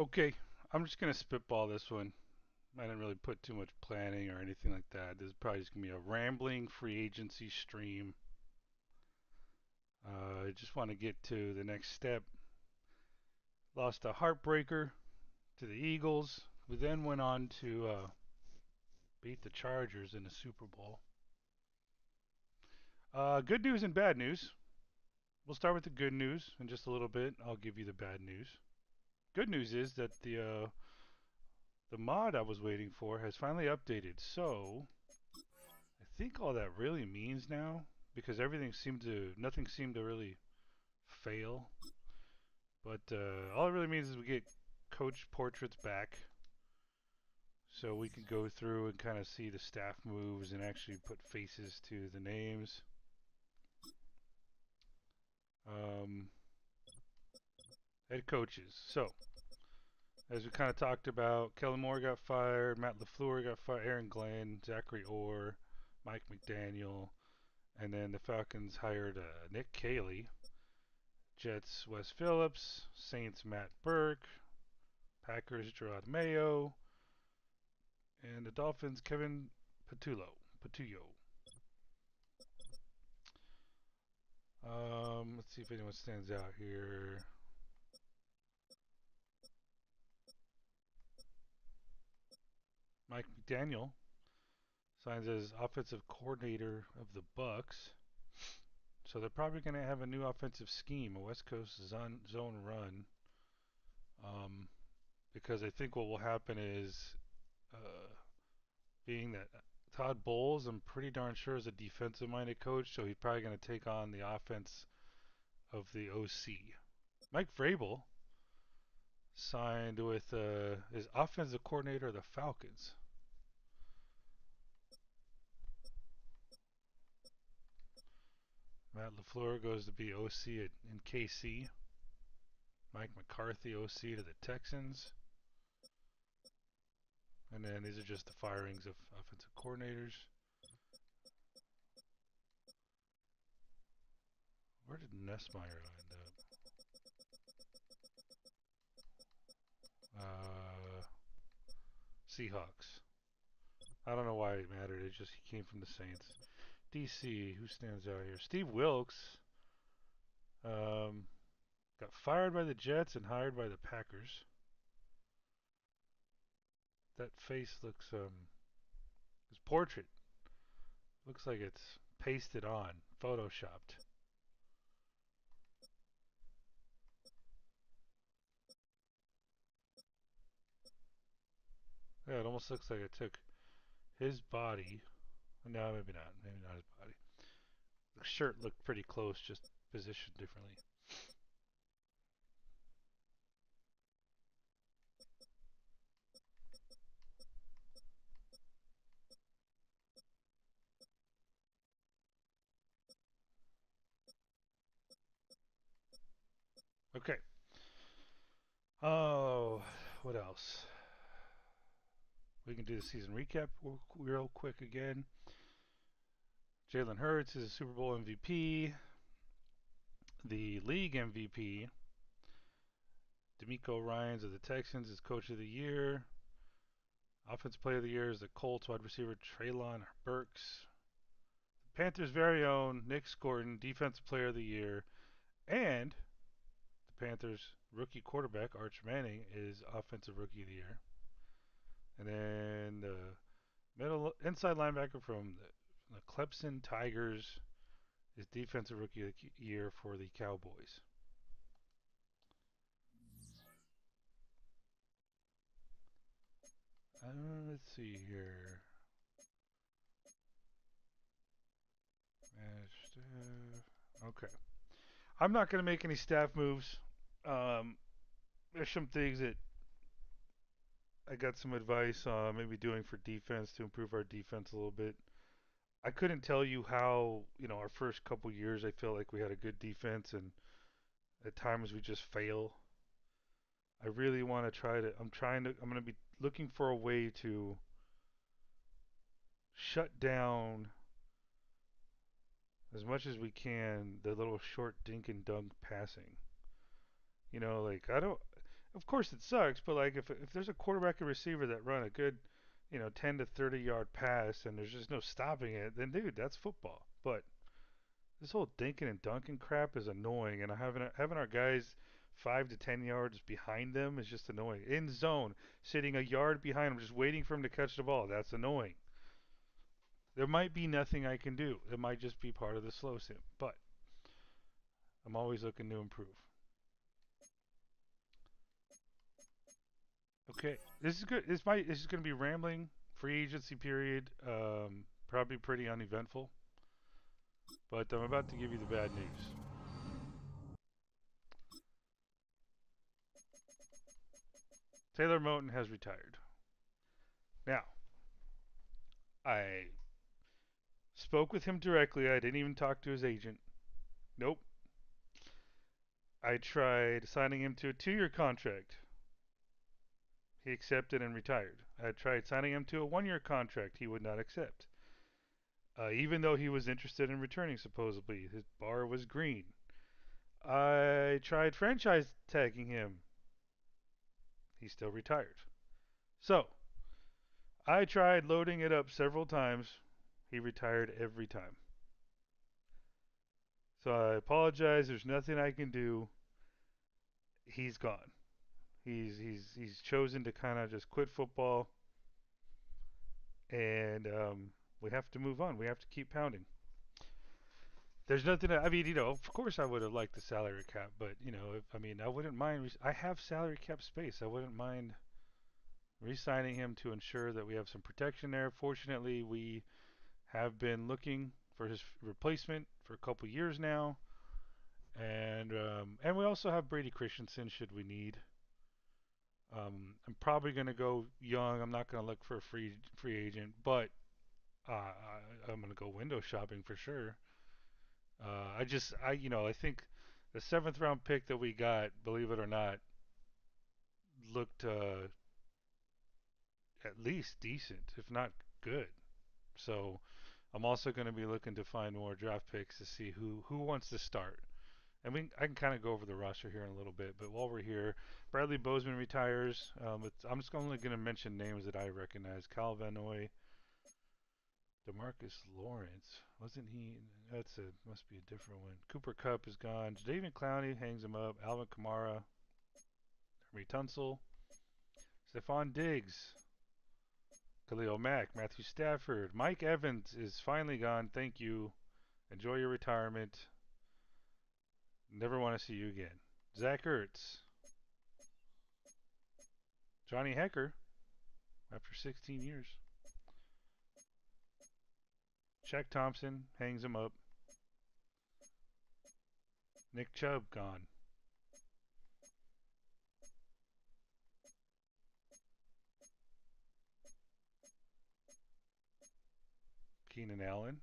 Okay, I'm just gonna spitball this one. I didn't really put too much planning or anything like that. This is probably just gonna be a rambling free agency stream. I just want to get to the next step. Lost a heartbreaker to the Eagles, who then went on to beat the Chargers in the Super Bowl. Good news and bad news. We'll start with the good news in just a little bit. I'll give you the bad news. Good news is that the mod I was waiting for has finally updated. So I think all that really means now, because nothing seemed to really fail. But all it really means is we get coach portraits back, so we can go through and kind of see the staff moves and actually put faces to the names. Um, Head coaches. So as we kind of talked about, Kellen Moore got fired, Matt LaFleur got fired, Aaron Glenn, Zachary Orr, Mike McDaniel, and then the Falcons hired Nick Caley. Jets, Wes Phillips. Saints, Matt Burke. Packers, Gerard Mayo. And the Dolphins, Kevin Patullo. Let's see if anyone stands out here. Mike McDaniel signs as offensive coordinator of the Bucks. So they're probably going to have a new offensive scheme, a West Coast zone run. Um, because I think what will happen is, uh, being that Todd Bowles, I'm pretty darn sure, is a defensive-minded coach, so he's probably going to take on the offense of the OC. Mike Vrabel signed with his offensive coordinator of the Falcons. Matt LaFleur goes to be OC in KC. Mike McCarthy OC to the Texans. And then these are just the firings of offensive coordinators. Where did Nessmeyer end up? Uh, Seahawks. I don't know why it mattered. It just he came from the Saints. DC, who stands out here? Steve Wilkes um, got fired by the Jets and hired by the Packers. That face looks his portrait looks like it's pasted on, photoshopped. Yeah, it almost looks like it took his body. No, maybe not. Maybe not his body. The shirt looked pretty close, just positioned differently. Okay. Oh, what else? We can do the season recap real quick again. Jalen Hurts is a Super Bowl MVP. The league MVP, D'Amico Ryans of the Texans, is Coach of the Year. Offensive Player of the Year is the Colts wide receiver Treylon Burks. Panthers' very own Nick Scorton, Defensive Player of the Year. And the Panthers' rookie quarterback, Arch Manning, is Offensive Rookie of the Year. And then the middle inside linebacker from the Clemson Tigers is Defensive Rookie of the Year for the Cowboys. Let's see here. Okay. I'm not going to make any staff moves. Um, there's some things that I got some advice on maybe doing for defense to improve our defense a little bit. I couldn't tell you how, our first couple years I felt like we had a good defense and at times we just fail. I really want to I'm going to be looking for a way to shut down as much as we can the little short dink and dunk passing. Like I don't of course it sucks, but like if there's a quarterback and receiver that run a good, 10 to 30 yard pass and there's just no stopping it, then dude, that's football. But this whole dinking and dunking crap is annoying, and having our guys 5 to 10 yards behind them is just annoying. In zone, sitting a yard behind them, just waiting for him to catch the ball. That's annoying. There might be nothing I can do. It might just be part of the slow sim, but I'm always looking to improve. Okay, this is good. This is going to be rambling. Free agency period. Probably pretty uneventful, but I'm about to give you the bad news. Taylor Moton has retired. Now, I spoke with him directly. I didn't even talk to his agent. Nope. I tried signing him to a 2 year contract. He accepted and retired. I tried signing him to a 1 year contract. He would not accept. Even though he was interested in returning, supposedly. His bar was green. I tried franchise tagging him. He's still retired. So, I tried loading it up several times. He retired every time. So I apologize. There's nothing I can do. He's gone. He's chosen to kind of just quit football, and we have to move on. We have to keep pounding. There's nothing. I mean, of course, I would have liked the salary cap, but if, I mean, I wouldn't mind. I have salary cap space. I wouldn't mind re-signing him to ensure that we have some protection there. Fortunately, we have been looking for his replacement for a couple years now, and we also have Brady Christensen should we need. I'm probably going to go young. I'm not going to look for a free agent, but I'm going to go window shopping for sure. I think the seventh round pick that we got, believe it or not, looked at least decent, if not good. So I'm also going to be looking to find more draft picks to see who wants to start. And I can kind of go over the roster here in a little bit, but while we're here, Bradley Bozeman retires. I'm just only going to mention names that I recognize: Cal Vanoy, Demarcus Lawrence. Wasn't he? Must be a different one. Cooper Kupp is gone. David Clowney hangs him up. Alvin Kamara, Hermie Tunsil, Stephon Diggs, Khalil Mack, Matthew Stafford, Mike Evans is finally gone. Thank you. Enjoy your retirement. Never want to see you again. Zach Ertz, Johnny Hecker, after 16 years. Shaq Thompson hangs him up. Nick Chubb gone. Keenan Allen.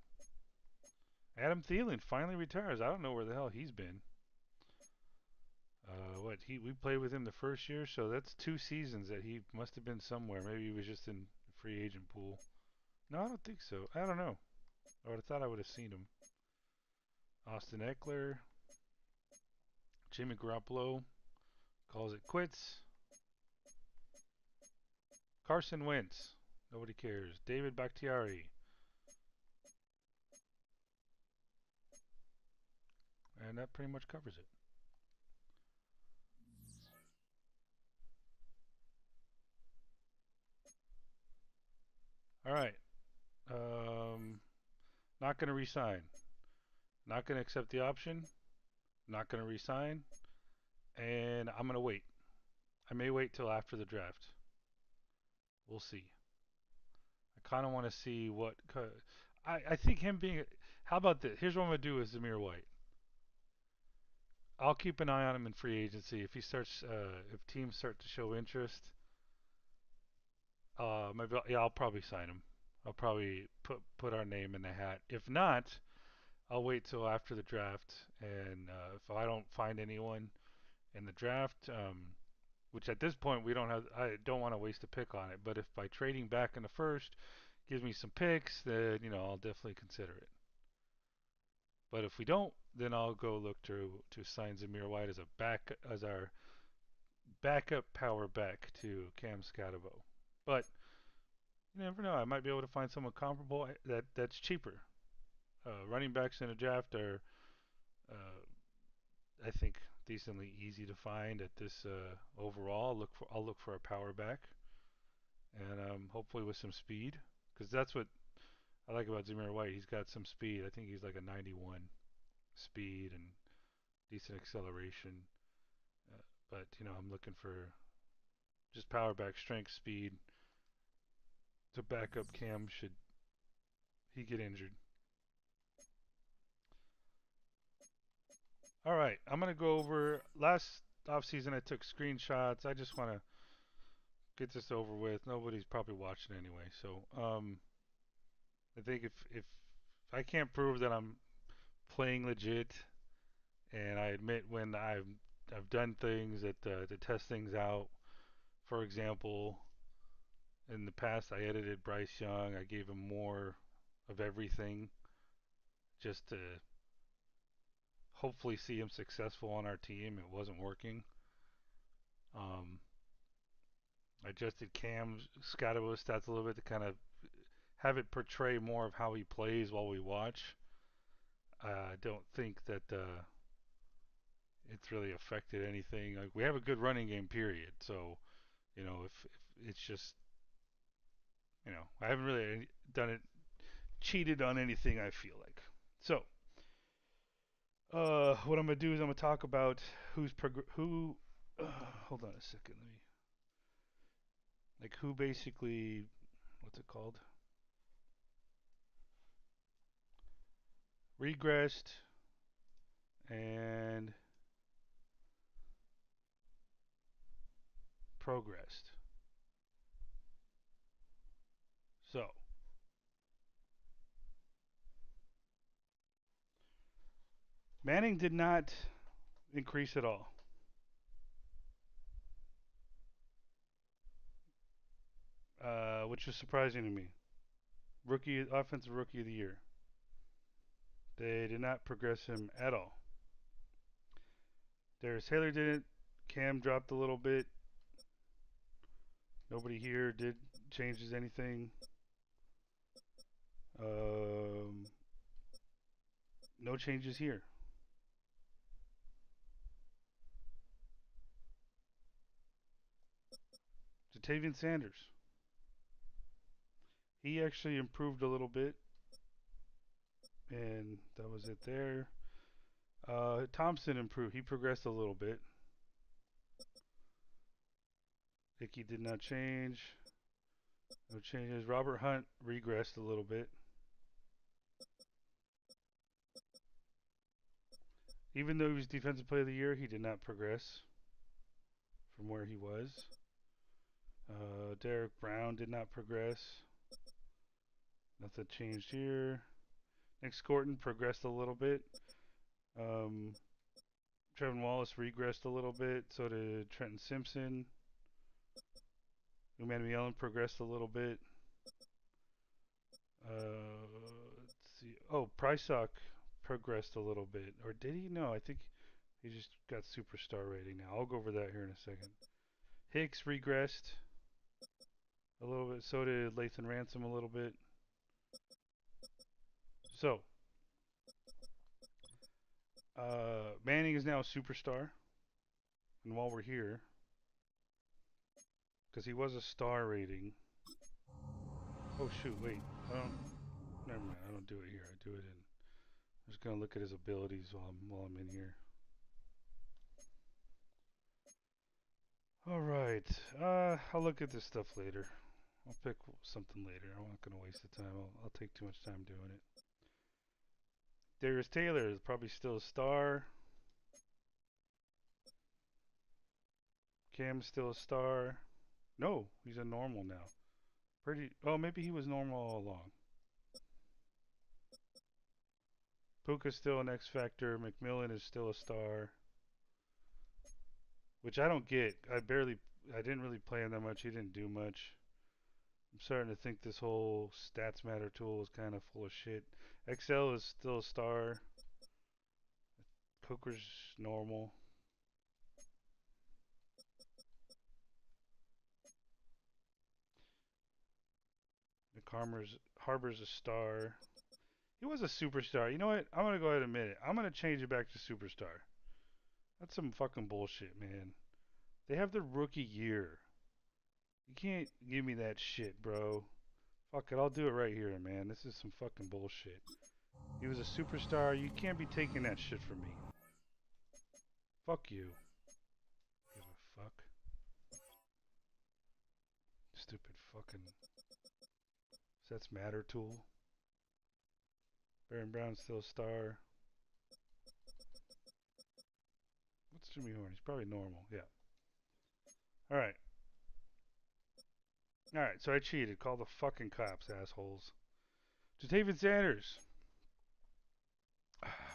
Adam Thielen finally retires. I don't know where the hell he's been. We played with him the first year, so that's 2 seasons that he must have been somewhere. Maybe he was just in the free agent pool. No, I don't think so. I don't know. I would have thought I would have seen him. Austin Eckler, Jimmy Garoppolo calls it quits. Carson Wentz, nobody cares. David Bakhtiari, and that pretty much covers it. All right. Um, Not going to resign. Not going to accept the option. Not going to resign. And I'm going to wait. I may wait till after the draft. We'll see. I kind of want to see what. I think him being. How about this? Here's what I'm going to do with Zamir White. I'll keep an eye on him in free agency. If teams start to show interest, maybe I'll probably sign him. I'll probably put our name in the hat. If not, I'll wait till after the draft, and if I don't find anyone in the draft, which at this point I don't want to waste a pick on it. But if by trading back in the first gives me some picks, then I'll definitely consider it. But if we don't, then I'll go look to sign Zamir White as our backup power back to Cam Scotabo. But you never know. I might be able to find someone comparable that's cheaper. Running backs in a draft are, I think, decently easy to find at this overall. I'll look for a power back, and hopefully with some speed, because that's what I like about Zamir White. He's got some speed. I think he's like a 91 speed and decent acceleration. But I'm looking for just power back, strength, speed to back up Cam should he get injured. All right, I'm gonna go over last offseason. I took screenshots. I just want to get this over with. Nobody's probably watching anyway, so I think if I can't prove that I'm playing legit, and I admit when I've done things to test things out. For example, in the past, I edited Bryce Young. I gave him more of everything just to hopefully see him successful on our team. It wasn't working. Um, I adjusted Cam Scottabo's stats a little bit to kind of have it portray more of how he plays while we watch. I don't think that it's really affected anything. Like we have a good running game, period. So if it's just I haven't really done it cheated on anything. I feel like so. What I'm gonna do is I'm gonna talk about who. Hold on a second. Let me who basically what's it called? Regressed and progressed. So Manning did not increase at all, which is surprising to me. Offensive rookie of the year. They did not progress him at all. Darius Taylor didn't. Cam dropped a little bit. Nobody here did changes anything. Um, no changes here. Jatavian Sanders. He actually improved a little bit, and that was it there. Thompson improved. He progressed a little bit. Icky did not change. No changes. Robert Hunt regressed a little bit. Even though he was Defensive Player of the Year, he did not progress from where he was. Derek Brown did not progress. Nothing changed here. Nick Scorton progressed a little bit. Trevin Wallace regressed a little bit. So did Trenton Simpson. Emmanuel Allen progressed a little bit. Let's see. Oh, Prysock progressed a little bit. Or did he? No, I think he just got superstar rating now. I'll go over that here in a second. Hicks regressed a little bit. So did Lathan Ransom a little bit. So, Manning is now a superstar. And while we're here, because he was a star rating. Oh shoot, wait. Never mind. I don't do it here. I do it in. I'm just gonna look at his abilities while I'm in here. All right. I'll look at this stuff later. I'll pick something later. I'm not gonna waste the time. I'll take too much time doing it. Darius Taylor is probably still a star. Cam's still a star. No, he's a normal now. Oh, maybe he was normal all along. Puka's still an X Factor. McMillan is still a star. Which I don't get. I didn't really play him that much. He didn't do much. I'm starting to think this whole stats matter tool is kind of full of shit. XL is still a star. Coker's normal. Harbor's a star. He was a superstar. You know what? I'm gonna go ahead and admit it. I'm gonna change it back to superstar. That's some fucking bullshit, man. They have their rookie year. You can't give me that shit, bro. Fuck it, I'll do it right here, man. This is some fucking bullshit. He was a superstar. You can't be taking that shit from me. Fuck you. Give a fuck. Stupid fucking sets matter tool. Baron Brown's still a star. What's Jimmy Horn? He's probably normal. Yeah. Alright. Alright, so I cheated. Call the fucking cops, assholes. Jatavian Sanders.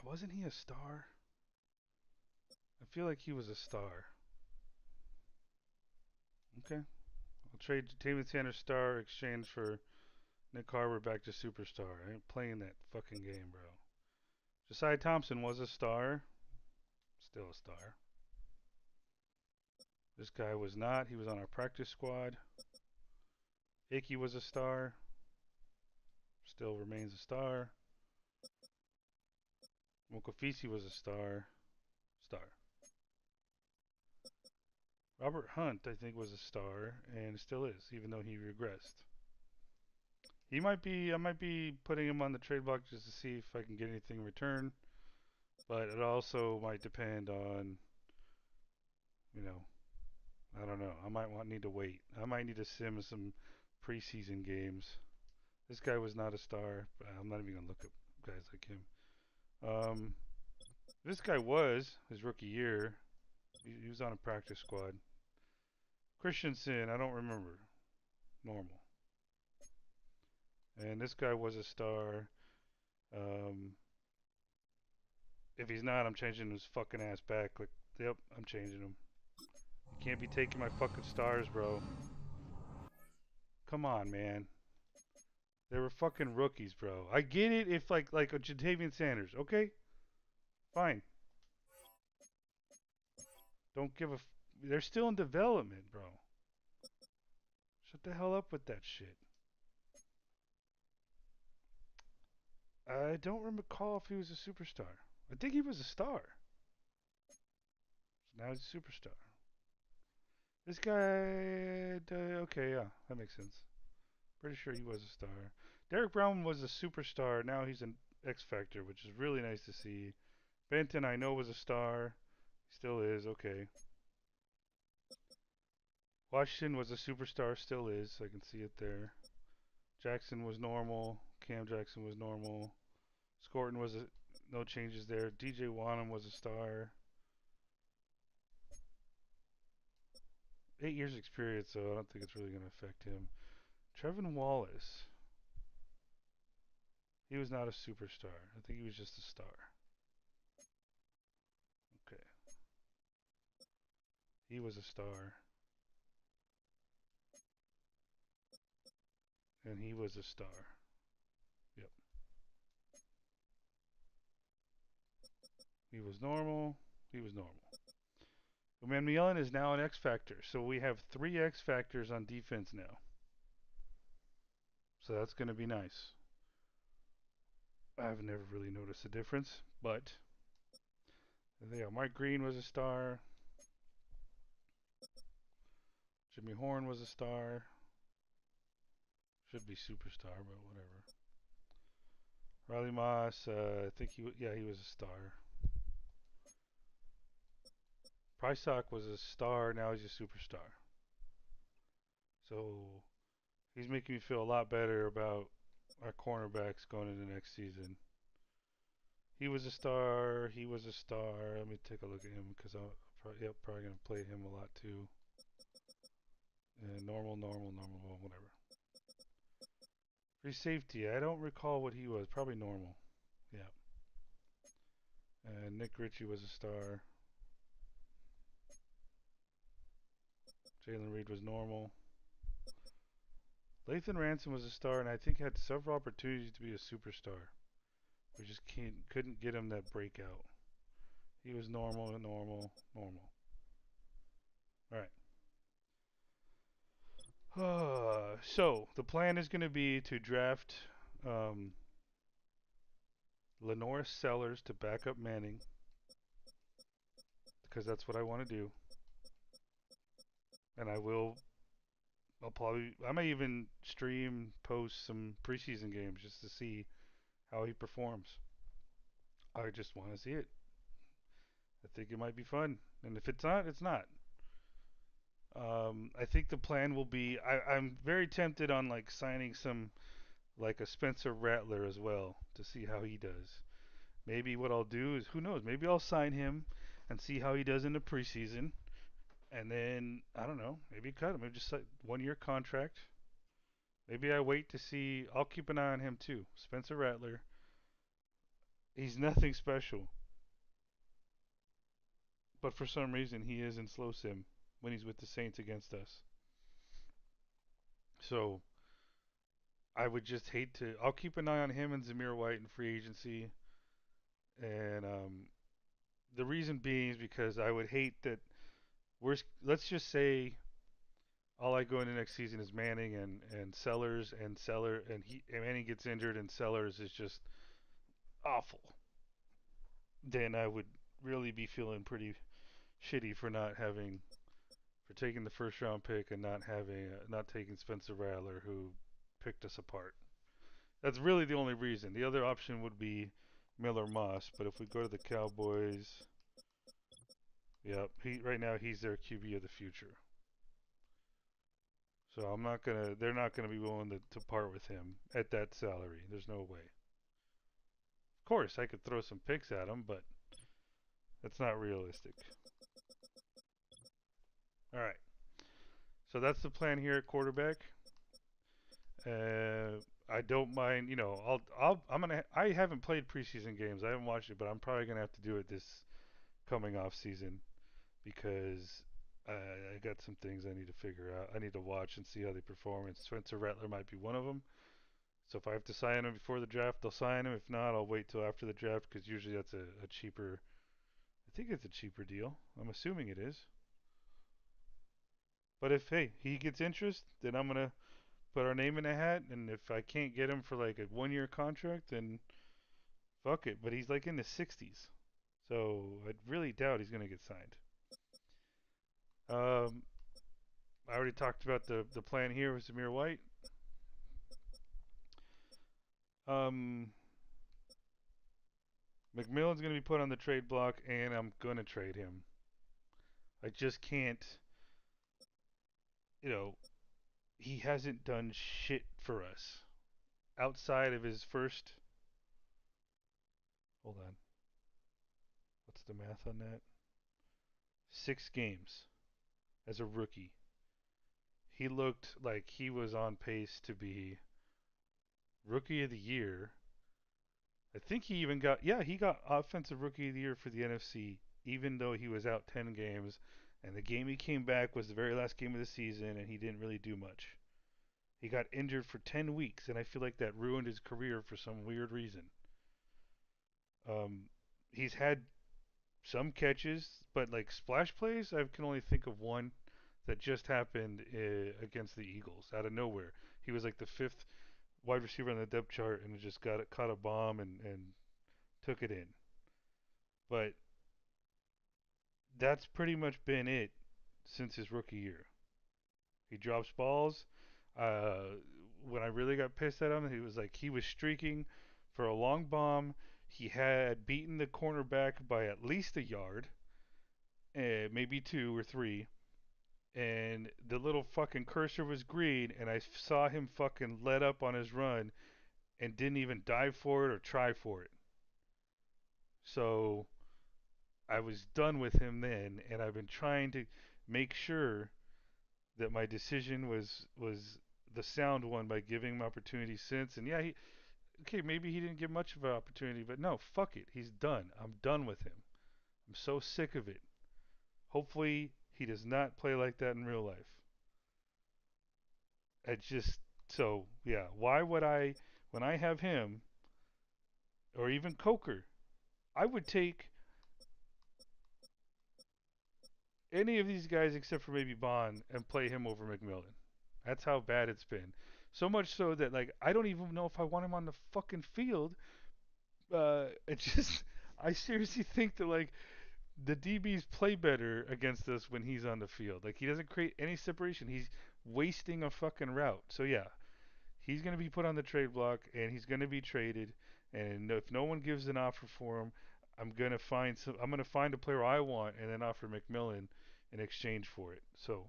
Wasn't he a star? I feel like he was a star. Okay. I'll trade Jatavian Sanders star exchange for Nick Harbor back to superstar. I ain't playing that fucking game, bro. Josiah Thompson was a star. Still a star. This guy was not. He was on our practice squad. Icky was a star. Still remains a star. Mokofisi was a star. Star. Robert Hunt, I think, was a star, and still is, even though he regressed. I might be putting him on the trade block just to see if I can get anything in return. But it also might depend on, I don't know. I might need to wait. I might need to sim some preseason games. This guy was not a star. But I'm not even gonna look at guys like him. This guy was his rookie year. He was on a practice squad. Christensen, I don't remember. Normal. And this guy was a star. If he's not, I'm changing his fucking ass back. Like, yep, I'm changing him. You can't be taking my fucking stars, bro. Come on, man. They were fucking rookies, bro. I get it if like a Jatavian Sanders, okay? Fine. Don't give a. They're still in development, bro. Shut the hell up with that shit. I don't recall if he was a superstar. I think he was a star. So now he's a superstar. This guy, okay, yeah, that makes sense. Pretty sure he was a star. Derek Brown was a superstar. Now he's an X Factor, which is really nice to see. Benton, I know, was a star. He still is, okay. Washington was a superstar, still is. I can see it there. Jackson was normal. Cam Jackson was normal. Scorton was no changes there. DJ Wanham was a star. 8 years experience, so I don't think it's really going to affect him. Trevin Wallace. He was not a superstar. I think he was just a star. Okay. He was a star. And he was a star. Yep. He was normal. He was normal. Van Mielen is now an X Factor. So we have 3 X Factors on defense now. So that's going to be nice. I've never really noticed a difference, but there. Mike Green was a star. Jimmy Horn was a star. Should be superstar, but whatever. Riley Moss, I think he was a star. Prysock was a star, now he's a superstar. So he's making me feel a lot better about our cornerbacks going into next season. He was a star. He was a star. Let me take a look at him because I'm probably going to play him a lot too. Normal, whatever. Free safety. I don't recall what he was. Probably normal. Yeah. And Nick Ritchie was a star. Jalen Reed was normal. Lathan Ransom was a star, and I think had several opportunities to be a superstar. We just couldn't get him that breakout. He was normal. All right. So the plan is going to be to draft um, Lenore Sellers to back up Manning because that's what I want to do, and I will. I'll probably. I may even stream, post some preseason games just to see how he performs. I just want to see it. I think it might be fun, and if it's not, it's not. I think the plan will be. I'm very tempted on like signing some like a Spencer Rattler as well to see how he does. Maybe what I'll do is, who knows? Maybe I'll sign him and see how he does in the preseason, and then I don't know. Maybe cut him. Maybe just like 1 year contract. Maybe I wait to see. I'll keep an eye on him too. Spencer Rattler. He's nothing special, but for some reason he is in slow sim when he's with the Saints against us. So I would just hate to. I'll keep an eye on him and Zamir White in free agency, and the reason being is because I would hate that. Let's just say all I go into next season is Manning and Sellers and and Manning gets injured and Sellers is just awful. Then I would really be feeling pretty shitty for not having for taking the first round pick and not taking Spencer Rattler who picked us apart. That's really the only reason. The other option would be Miller Moss, but if we go to the Cowboys, yep, he right now he's their QB of the future. So I'm not gonna. They're not gonna be willing to part with him at that salary. There's no way. Of course, I could throw some picks at him, but that's not realistic. All right. So that's the plan here at quarterback. I don't mind. I'm gonna. I haven't played preseason games. I haven't watched it, but I'm probably gonna have to do it this coming off season because I got some things I need to figure out. I need to watch and see how they perform. And Spencer Rattler might be one of them. So if I have to sign him before the draft, I'll sign him. If not, I'll wait till after the draft because usually that's a cheaper. I think it's a cheaper deal. I'm assuming it is. But if hey he gets interest, then I'm gonna put our name in a hat. And if I can't get him for like a 1 year contract, then fuck it. But he's like in the 60s, so I really doubt he's gonna get signed. Um, I already talked about the plan here with Zamir White. Um, McMillan's going to be put on the trade block, and I'm going to trade him. I just can't, you know, he hasn't done shit for us outside of his first. Hold on. What's the math on that? 6 games as a rookie. He looked like he was on pace to be rookie of the year. I think he even he got offensive rookie of the year for the NFC, even though he was out 10 games. And the game he came back was the very last game of the season, and he didn't really do much. He got injured for 10 weeks, and I feel like that ruined his career for some weird reason. Um, he's had some catches, but like splash plays, I can only think of one that just happened against the Eagles out of nowhere. He was like the fifth wide receiver on the depth chart and just caught a bomb and took it in. But that's pretty much been it since his rookie year. He drops balls. Uh, when I really got pissed at him, he was streaking for a long bomb. He had beaten the cornerback by at least a yard, maybe 2 or 3. And the little fucking cursor was green, and I saw him fucking let up on his run and didn't even dive for it or try for it. So I was done with him then, and I've been trying to make sure that my decision was the sound one by giving him opportunity since. And yeah, maybe he didn't get much of an opportunity, but no, fuck it, he's done. I'm done with him. I'm so sick of it. Hopefully, he does not play like that in real life. I just so yeah. Why would I when I have him or even Coker? I would take any of these guys except for maybe Bond and play him over McMillan. That's how bad it's been. So much so that like I don't even know if I want him on the fucking field. It's just I seriously think that like the DBs play better against us when he's on the field. Like he doesn't create any separation. He's wasting a fucking route. So yeah, he's going to be put on the trade block and he's going to be traded. And if no one gives an offer for him, I'm going to find a player I want and then offer McMillan in exchange for it. So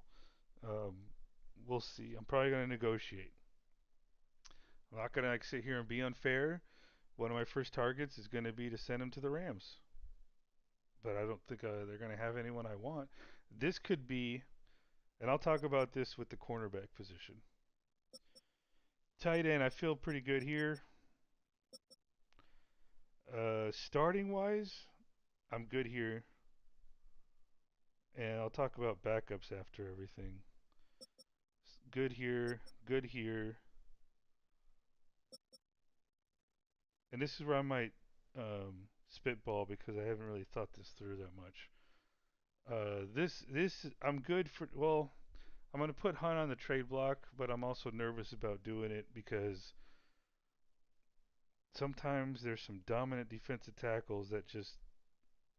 um, we'll see. I'm probably going to negotiate. I'm not going to like sit here and be unfair. One of my first targets is going to be to send him to the Rams, but I don't think they're going to have anyone I want. This could be, and I'll talk about this with the cornerback position. Tight end, I feel pretty good here. Starting wise, I'm good here, and I'll talk about backups after everything. Good here, good here, and this is where I might spitball because I haven't really thought this through that much. This I'm good for. Well, I'm gonna put Hunt on the trade block, but I'm also nervous about doing it because sometimes there's some dominant defensive tackles that just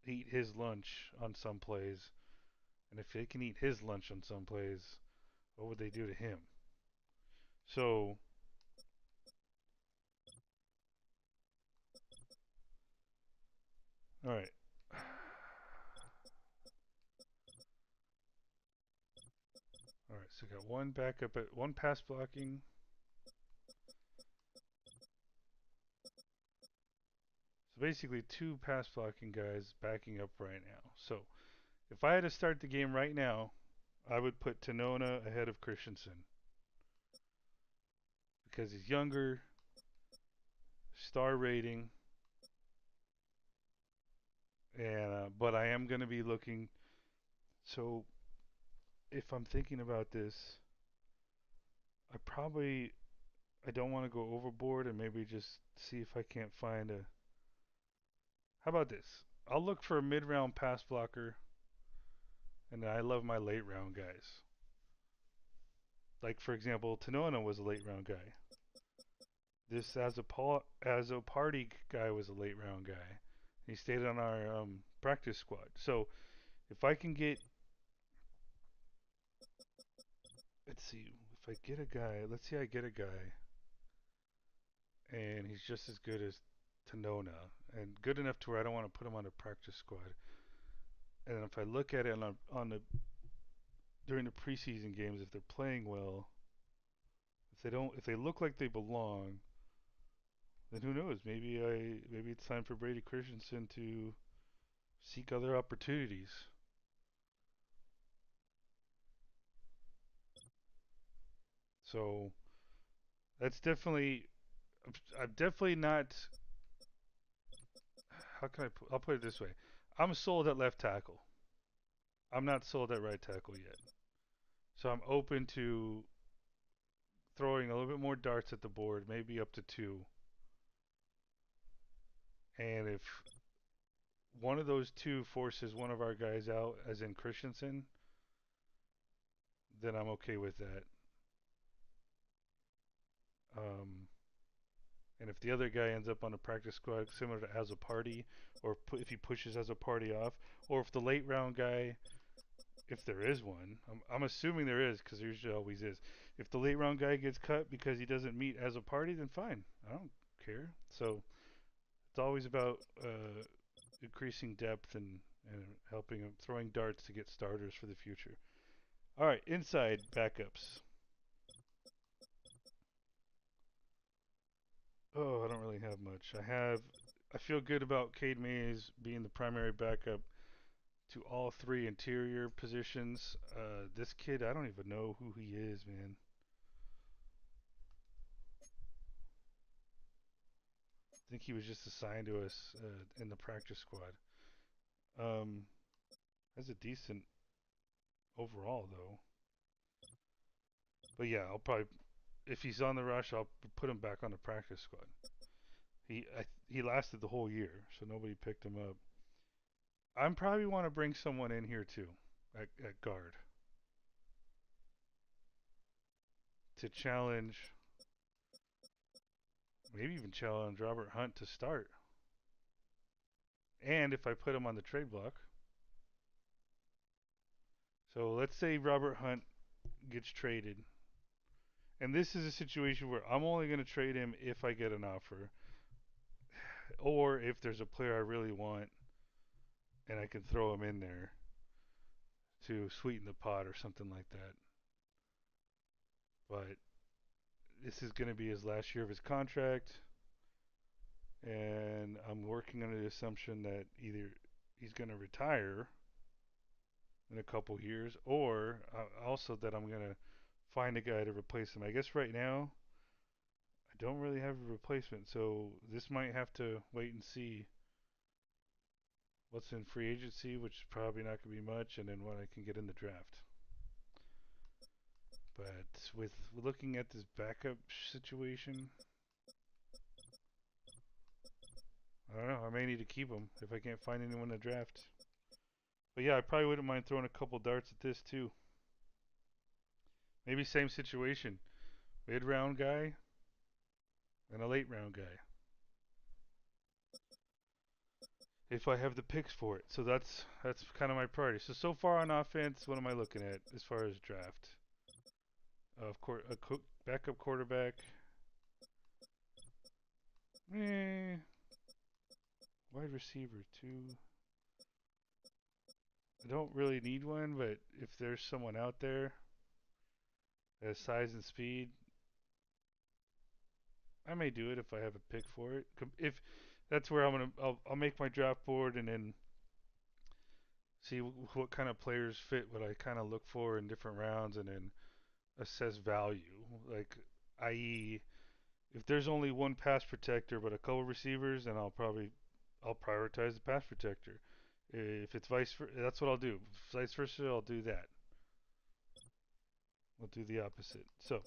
eat his lunch on some plays, and if they can eat his lunch on some plays, what would they do to him? So, all right, all right. So got one backup at one pass blocking. So basically, two pass blocking guys backing up right now. So if I had to start the game right now, I would put Tanona ahead of Christensen because he's younger, star rating, and but I am going to be looking. So if I'm thinking about this, I don't want to go overboard and maybe just see if I can't find a. How about this? I'll look for a mid-round pass blocker, and I love my late-round guys. Like for example, Tanona was a late-round guy. This as a party guy was a late-round guy. He stayed on our practice squad. So if I can get, let's see, if I get a guy, let's see, I get a guy, and he's just as good as Tanona, and good enough to where I don't want to put him on a practice squad. And if I look at it on the during the preseason games, if they're playing well, if they look like they belong, then who knows? Maybe it's time for Brady Christensen to seek other opportunities. So that's definitely, I'm definitely not. How can I'll put it this way. I'm sold at left tackle. I'm not sold at right tackle yet. So I'm open to throwing a little bit more darts at the board, maybe up to two. And if one of those two forces one of our guys out, as in Christensen, then I'm okay with that. Um, and if the other guy ends up on a practice squad similar to as a party, or if he pushes as a party off, or if the late round guy, if there is one, I'm assuming there is because there usually always is. If the late round guy gets cut because he doesn't meet as a party, then fine. I don't care. So it's always about increasing depth and helping him throwing darts to get starters for the future. All right, inside backups. Oh, I don't really have much. I feel good about Cade Mays being the primary backup to all three interior positions. This kid, I don't even know who he is, man. I think he was just assigned to us in the practice squad. Um, that's a decent overall, though. But yeah, I'll probably if he's on the rush, I'll put him back on the practice squad. He lasted the whole year, so nobody picked him up. I probably want to bring someone in here too at guard. to challenge, maybe even challenge Robert Hunt to start. And if I put him on the trade block, so let's say Robert Hunt gets traded, and this is a situation where I'm only going to trade him if I get an offer, or if there's a player I really want and I can throw him in there to sweeten the pot or something like that. But this is going to be his last year of his contract, and I'm working under the assumption that either he's going to retire in a couple years, or also that I'm going to find a guy to replace him. I guess right now I don't really have a replacement, so this might have to wait and see what's in free agency, which is probably not going to be much, and then what I can get in the draft. But with looking at this backup situation, I don't know. I may need to keep him if I can't find anyone to draft. But yeah, I probably wouldn't mind throwing a couple darts at this too. Maybe same situation. Mid round guy and a late round guy. If I have the picks for it. So that's kind of my priority. So far on offense, what am I looking at as far as draft? Of course, a backup quarterback. Eh, wide receiver too. I don't really need one, but if there's someone out there that has size and speed, I may do it if I have a pick for it. If that's where I'll make my draft board and then see what kind of players fit what I kind of look for in different rounds, and then assess value. Like, i.e., if there's only one pass protector but a couple receivers, then I'll prioritize the pass protector. If it's vice versa, that's what I'll do. Vice versa, I'll do that. I'll do the opposite. So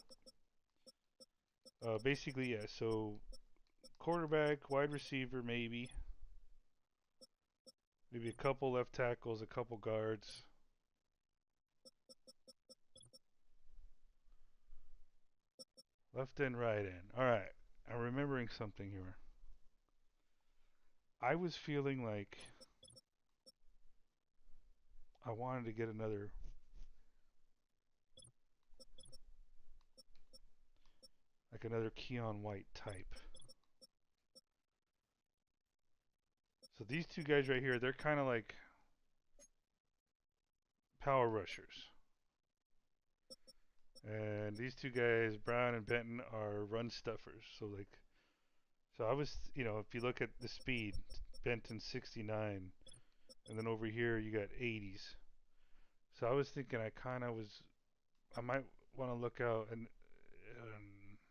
basically, yeah. So quarterback, wide receiver, maybe a couple left tackles, a couple guards. Left and right end. All right. I'm remembering something here. I was feeling like I wanted to get another Keon White type. So these two guys right here, they're kind of like power rushers. And these two guys, Brown and Benton, are run stuffers. So I was, if you look at the speed, Benton 69, and then over here you got 80s. So I was thinking I might want to look out and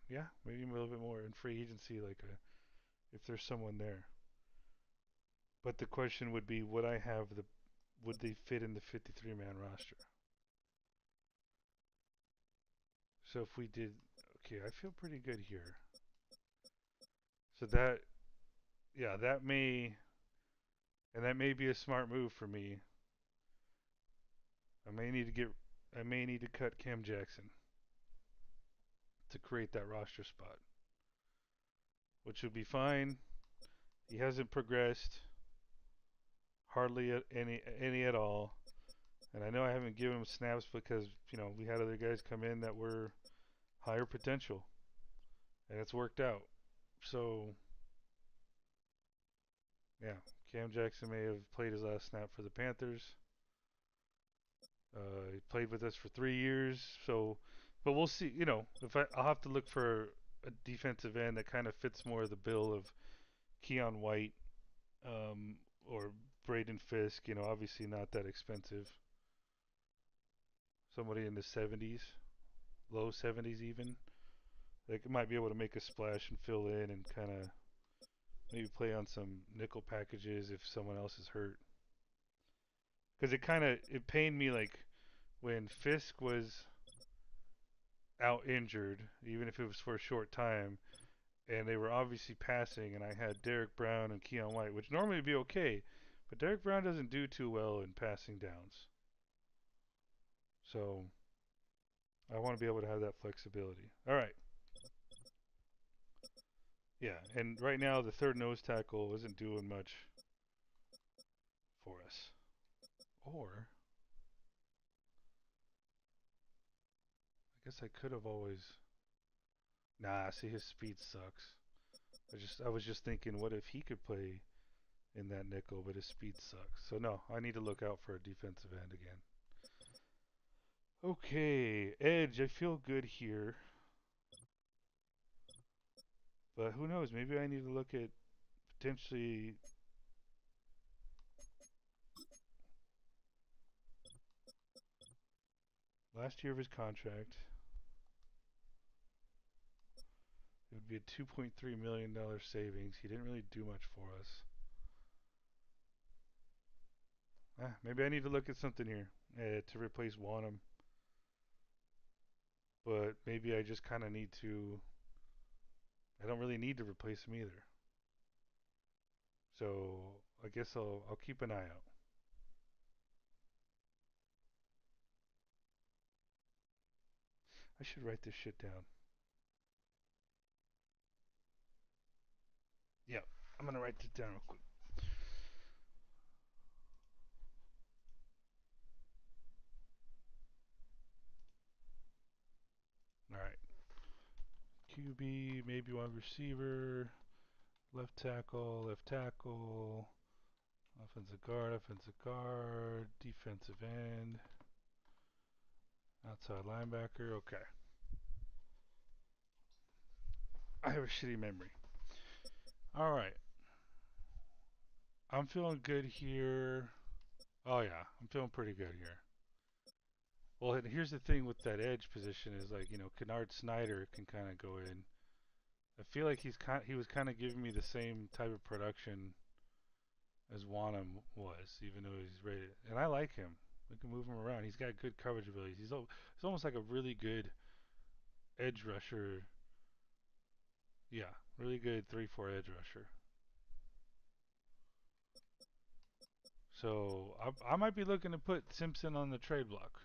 yeah, maybe a little bit more in free agency, if there's someone there. But the question would be, would they fit in the 53-man roster? So if we did, okay, I feel pretty good here. So yeah, that may be a smart move for me. I may need to cut Cam Jackson to create that roster spot, which would be fine. He hasn't progressed hardly any at all, and I know I haven't given him snaps because we had other guys come in that were higher potential, and it's worked out. So yeah, Cam Jackson may have played his last snap for the Panthers. He played with us for 3 years, but we'll see. I'll have to look for a defensive end that kind of fits more of the bill of Keon White, or Braden Fisk. Obviously not that expensive. Somebody in the 70s, low 70s even. They might be able to make a splash and fill in and kind of maybe play on some nickel packages if someone else is hurt. Because it pained me like when Fisk was out injured, even if it was for a short time, and they were obviously passing, and I had Derek Brown and Keon White, which normally would be okay, but Derek Brown doesn't do too well in passing downs. So I want to be able to have that flexibility. All right. Yeah, and right now the third nose tackle isn't doing much for us. Or I guess I could have always. Nah, see his speed sucks. I was just thinking, what if he could play in that nickel, but his speed sucks. So no, I need to look out for a defensive end again. Okay, edge. I feel good here, but who knows? Maybe I need to look at potentially last year of his contract. It would be a $2.3 million savings. He didn't really do much for us. Maybe I need to look at something here to replace Wanham, but maybe I just kind of need to. I don't really need to replace him either. So I guess I'll keep an eye out. I should write this shit down. Yeah, I'm gonna write this down real quick. All right, QB, maybe wide receiver, left tackle, offensive guard, defensive end, outside linebacker. Okay, I have a shitty memory. All right, I'm feeling good here. Oh yeah, I'm feeling pretty good here. Well, and here's the thing with that edge position is like Kennard Snyder can kind of go in. I feel like he was kind of giving me the same type of production as Wanham was, even though he's rated. And I like him. We can move him around. He's got good coverage abilities. He's almost like a really good edge rusher. Yeah, really good 3-4 edge rusher. So I might be looking to put Simpson on the trade block,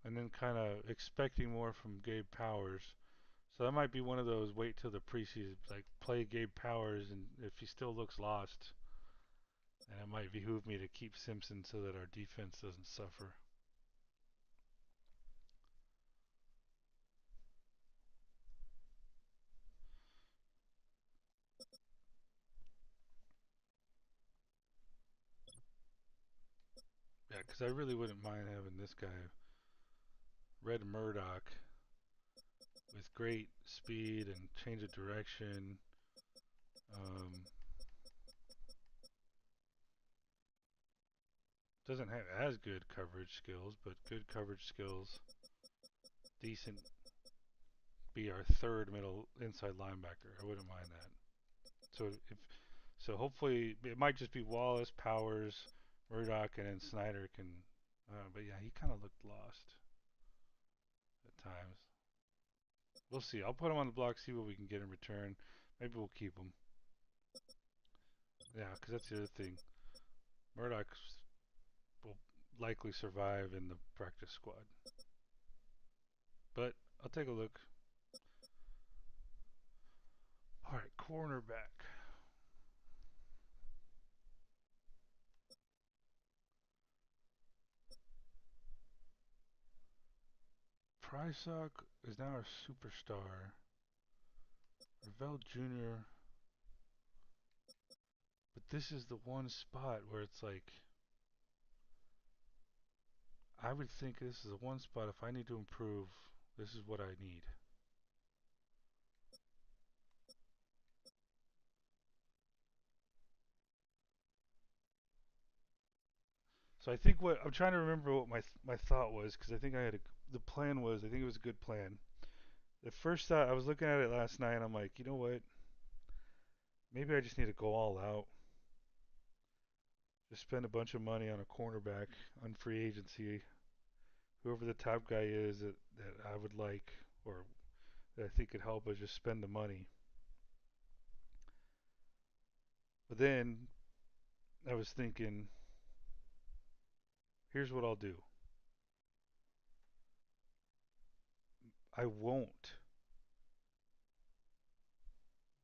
and then kind of expecting more from Gabe Powers. So that might be one of those wait till the preseason, like play Gabe Powers, and if he still looks lost, and it might behoove me to keep Simpson so that our defense doesn't suffer. Yeah, because I really wouldn't mind having this guy, Red Murdoch, with great speed and change of direction. Um, doesn't have as good coverage skills, but good coverage skills. Decent. Be our third middle inside linebacker. I wouldn't mind that. So hopefully it might just be Wallace, Powers, Murdoch, and then Snyder can. But yeah, he kind of looked lost at times. We'll see. I'll put him on the block, see what we can get in return. Maybe we'll keep him. Yeah, because that's the other thing. Murdoch will likely survive in the practice squad. But I'll take a look. All right, cornerback. Prysock is now our superstar. Ravel Jr. But this is the one spot where it's like, I would think this is the one spot if I need to improve, this is what I need. So I think what I'm trying to remember what my thought was because I think the plan was I think it was a good plan. The first thought I was looking at it last night and I'm like, you know what? Maybe I just need to go all out. Just spend a bunch of money on a cornerback on free agency. Whoever the top guy is that I would like or that I think could help us just spend the money. But then I was thinking, here's what I'll do. I won't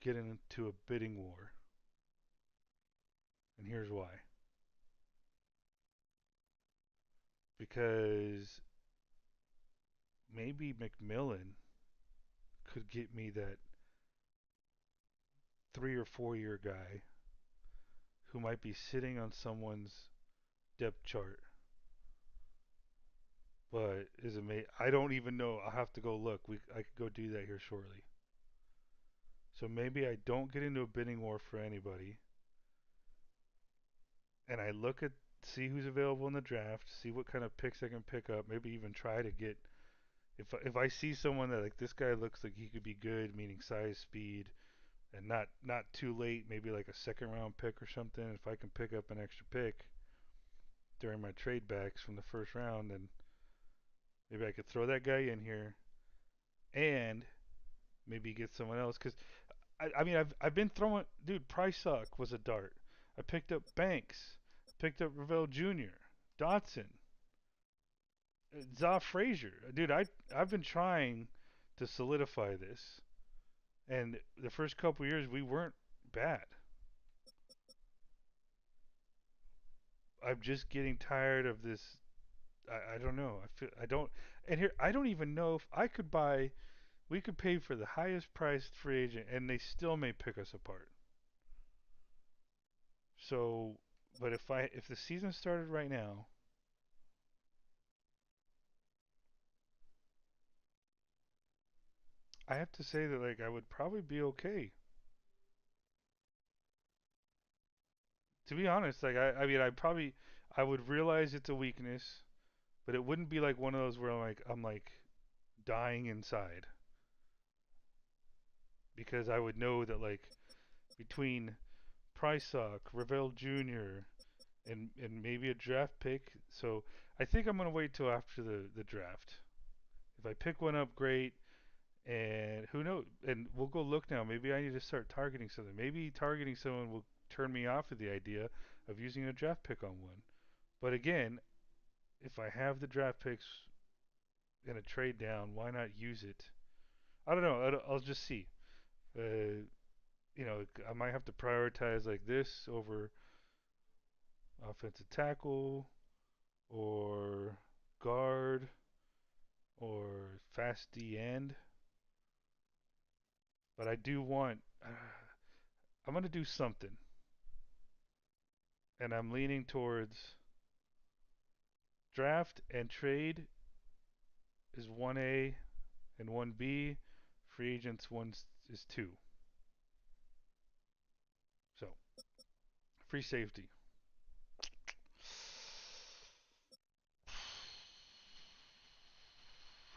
get into a bidding war, and here's why. Because maybe McMillan could get me that 3 or 4 year guy who might be sitting on someone's depth chart, but is amazing. I don't even know. I'll have to go look. I could go do that here shortly. So maybe I don't get into a bidding war for anybody, and I look at see who's available in the draft, see what kind of picks I can pick up. Maybe even try to get if I see someone that like this guy looks like he could be good, meaning size, speed, and not too late. Maybe like a second round pick or something. If I can pick up an extra pick during my trade backs from the first round, then maybe I could throw that guy in here and maybe get someone else. Because I mean I've been throwing. Dude, Pricesuck was a dart. I picked up Banks. Picked up Ravel Jr. Dotson. Za Frazier. Dude, I've been trying to solidify this, and the first couple years we weren't bad. I'm just getting tired of this. I don't know. I feel I don't. And here I don't even know if I could buy. We could pay for the highest priced free agent, and they still may pick us apart. So, but if the season started right now, I have to say that like I would probably be okay. To be honest, like I mean I would realize it's a weakness, but it wouldn't be like one of those where I'm like dying inside because I would know that like between Pricesock, Ravel Jr., and maybe a draft pick. So I think I'm gonna wait till after the draft. If I pick one up, great. And who knows? And we'll go look now. Maybe I need to start targeting something. Maybe targeting someone will turn me off of the idea of using a draft pick on one. But again, if I have the draft picks in a trade down, why not use it? I don't know. I'll just see. You know, I might have to prioritize like this over offensive tackle or guard or fast D end. But I do want. I'm gonna do something, and I'm leaning towards draft and trade is 1A and 1B. Free agents one is 2. So free safety.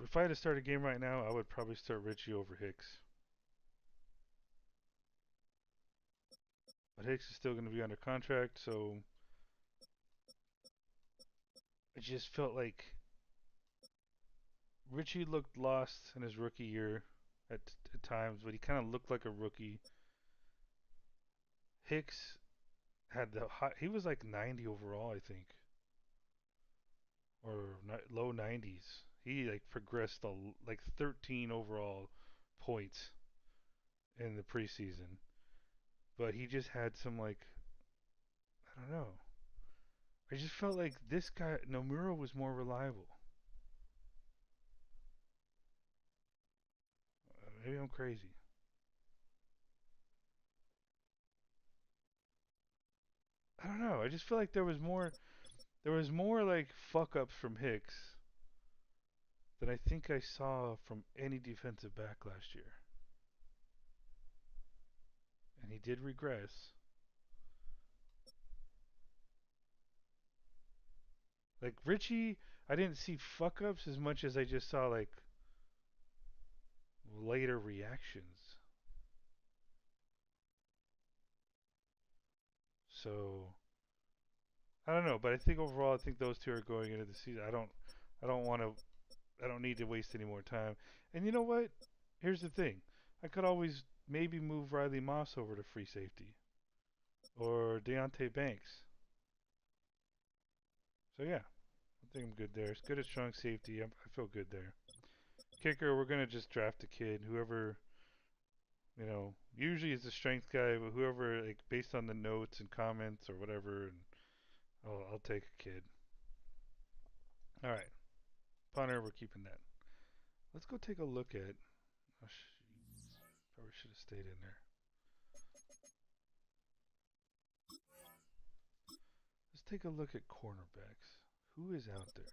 If I had to start a game right now, I would probably start Richie over Hicks. But Hicks is still going to be under contract, so I just felt like Richie looked lost in his rookie year at, at times, but he kind of looked like a rookie. Hicks had the high, he was like 90 overall, I think, or low 90s. He like progressed like 13 overall points in the preseason, but he just had some like I don't know. I just felt like this guy Nomura was more reliable. Maybe I'm crazy. I don't know. I just feel like there was more like fuck ups from Hicks than I think I saw from any defensive back last year. And he did regress. Like Richie, I didn't see fuck ups as much as I just saw like later reactions. So I don't know, but I think overall, I think those two are going into the season. I don't want to, I don't need to waste any more time. And you know what? Here's the thing: I could always maybe move Riley Moss over to free safety or Deontay Banks. So yeah, I think I'm good there. It's good at strong safety. I feel good there. kicker, we're gonna just draft a kid, whoever Usually it's a strength guy, but whoever like based on the notes and comments or whatever, and I'll take a kid. All right, punter, we're keeping that. Let's go take a look at. Oh, probably should have stayed in there. Let's take a look at cornerbacks. Who is out there?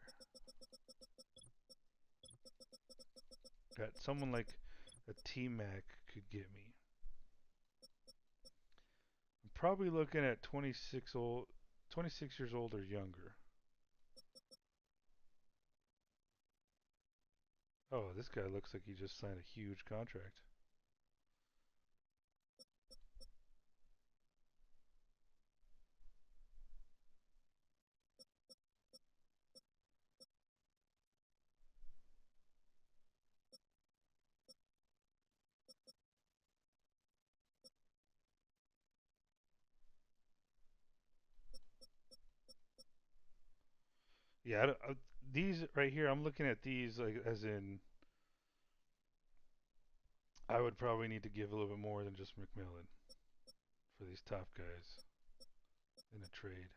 Got someone like a T-Mac could get me. I'm probably looking at 26 years old or younger. Oh, this guy looks like he just signed a huge contract. Yeah, these right here, I'm looking at these like as in I would probably need to give a little bit more than just McMillan for these top guys in a trade.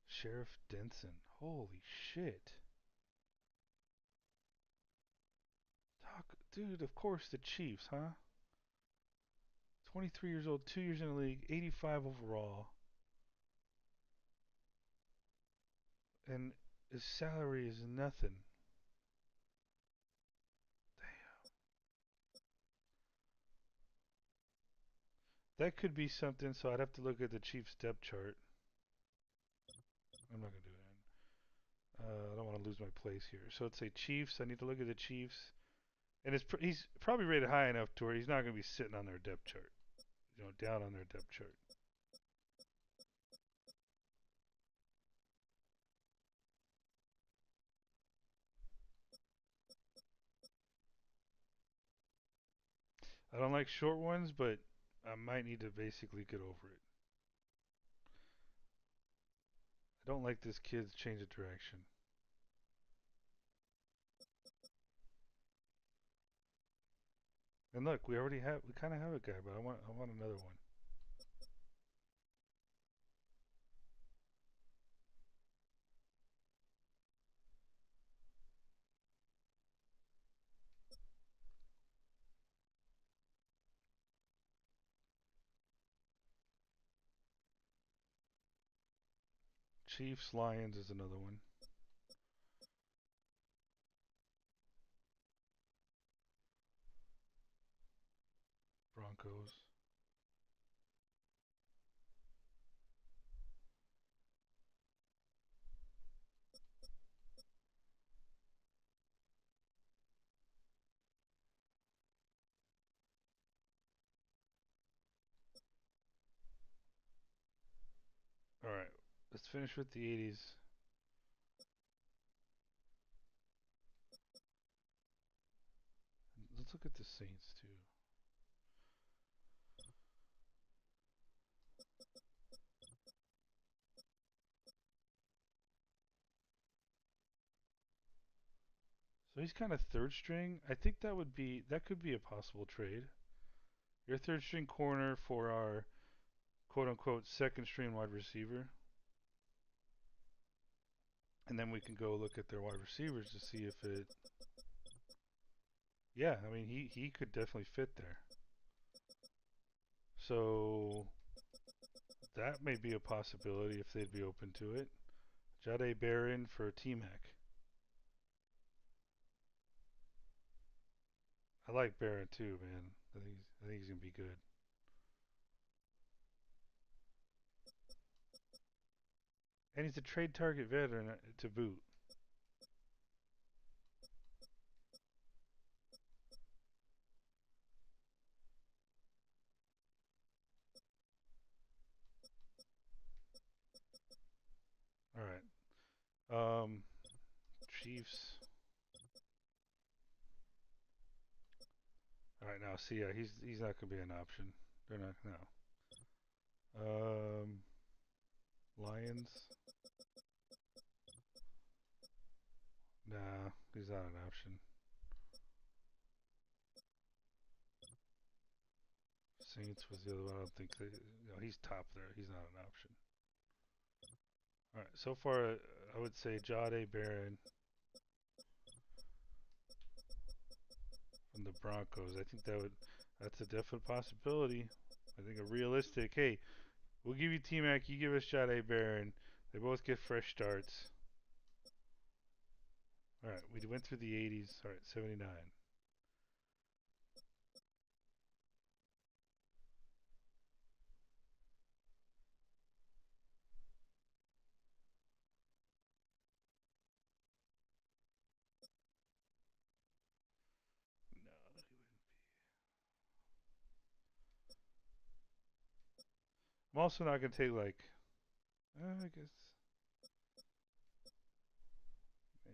Sheriff Denson. Holy shit. Dude, of course the Chiefs, huh? 23 years old, 2 years in the league, 85 overall. And his salary is nothing. That could be something, so I'd have to look at the Chiefs depth chart. I'm not going to do that. I don't want to lose my place here. So let's say Chiefs. I need to look at the Chiefs. And he's probably rated high enough to where he's not going to be sitting on their depth chart. Down on their depth chart. I don't like short ones, but I might need to basically get over it. I don't like this kid's change of direction. And look, we kind of have a guy, but I want another one. Chiefs, Lions is another one. Broncos. All right, let's finish with the 80s. Let's look at the Saints too. So he's kind of third string. I think that could be a possible trade. Your third string corner for our quote unquote second string wide receiver. And then we can go look at their wide receivers to see if it. Yeah, I mean he could definitely fit there. So that may be a possibility if they'd be open to it. Jade Barron for T-Mac. I like Barron too, man. I think he's gonna be good. And he's a trade target veteran to boot. All right. Chiefs. All right, now see, yeah, he's not gonna be an option. They're not. No. Um, Lions. Nah, He's not an option. Saints was the other one. I don't think he's top there. He's not an option. All right. So far, I would say Jade Barron from the Broncos. I think that's a definite possibility. I think a realistic. Hey, we'll give you T Mac. You give us Jade Barron. They both get fresh starts. All right. We went through the 80s. All right. 79. No, he wouldn't. I'm also not gonna take like. I guess. Yeah.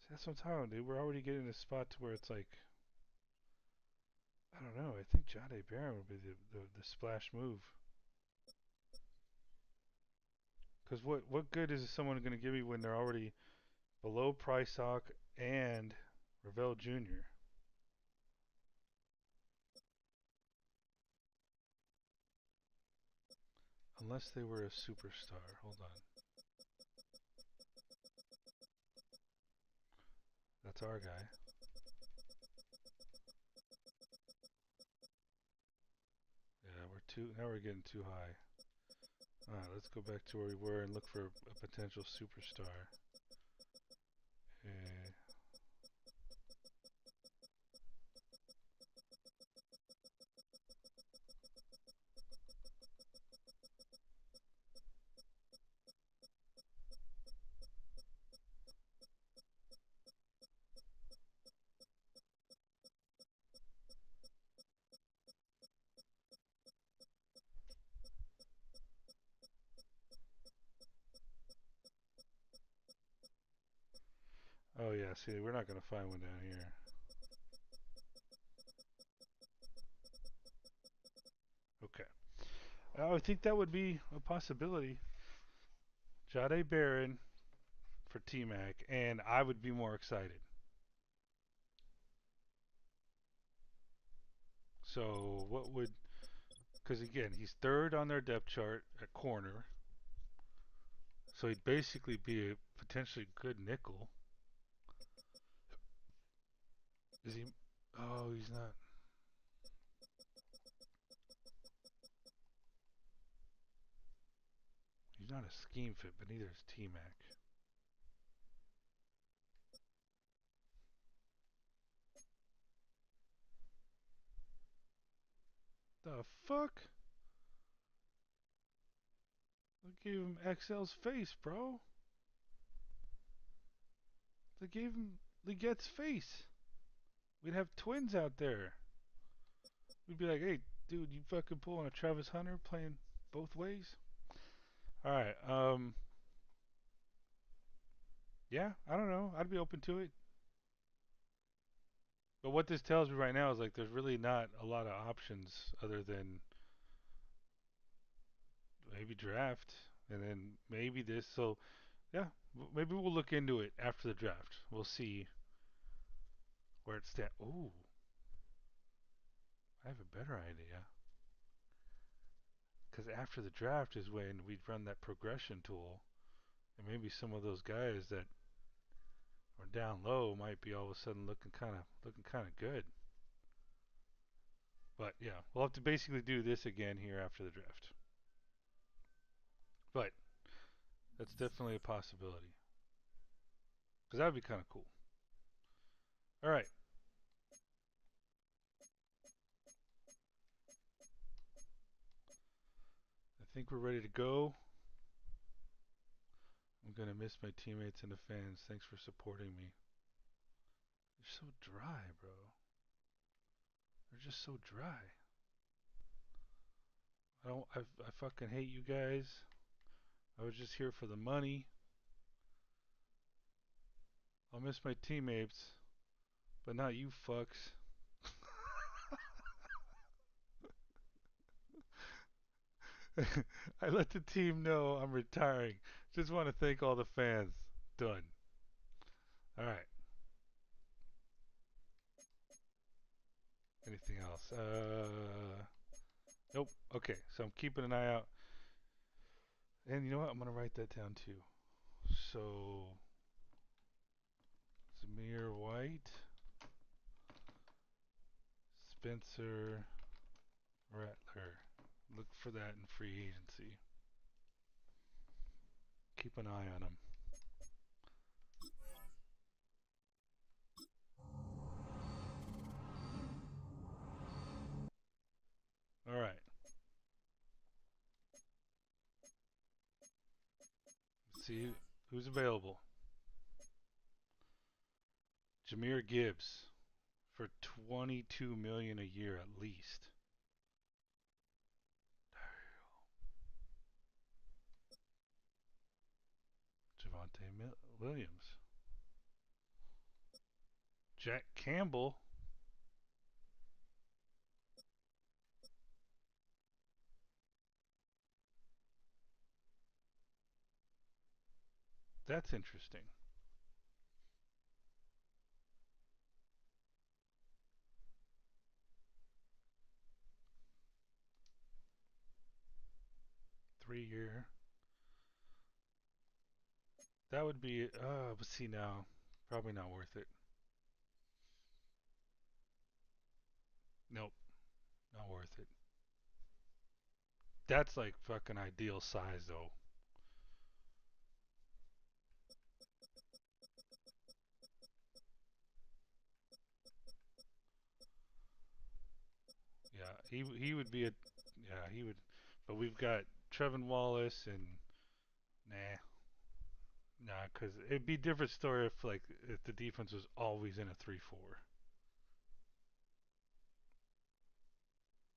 See, that's what I'm talking about, dude. We're already getting a spot to where it's like, I don't know. I think Jade Barron would be the splash move. Because what good is someone going to give me when they're already below Price Hawk and Ravel Jr.? Unless they were a superstar. Hold on. That's our guy. Yeah, now we're getting too high. Alright, let's go back to where we were and look for a potential superstar. Eh, oh yeah, see, we're not going to find one down here. Okay. I would think that would be a possibility. Jade Barron for T Mac, and I would be more excited. So what would? Because again, he's third on their depth chart at corner, so he'd basically be a potentially good nickel. Is he? Oh, he's not. He's not a scheme fit, but neither is T Mac. The fuck? They gave him XL's face, bro. They gave him Legette's face. We'd have twins out there. We'd be like, hey, dude, you fucking pulling a Travis Hunter playing both ways? All right. Yeah, I don't know. I'd be open to it. But what this tells me right now is like there's really not a lot of options other than maybe draft and then maybe this. So yeah, maybe we'll look into it after the draft. We'll see where it stands. Ooh, I have a better idea. Because after the draft is when we'd run that progression tool, and maybe some of those guys that are down low might be all of a sudden looking kind of good. But yeah, we'll have to basically do this again here after the draft. But that's definitely a possibility because that would be kind of cool. All right, I think we're ready to go. I'm gonna miss my teammates and the fans. Thanks for supporting me. They're so dry, bro. They're just so dry. I don't. I fucking hate you guys. I was just here for the money. I'll miss my teammates. but not you fucks. I let the team know I'm retiring. Just want to thank all the fans. Done. All right. Anything else? Nope. Okay. So I'm keeping an eye out. And you know what? I'm gonna write that down too. So Zamir White, Spencer Rattler. Look for that in free agency. Keep an eye on him. All right. Let's see who's available. Jameer Gibbs for 22 million a year at least. Javante Williams. Jack Campbell. That's interesting. Three-year. That would be. But see now, probably not worth it. Nope, not worth it. That's like fucking ideal size though. Yeah, he would be a. Yeah, he would. But we've got Trevin Wallace and nah, nah, because it'd be a different story if the defense was always in a 3-4.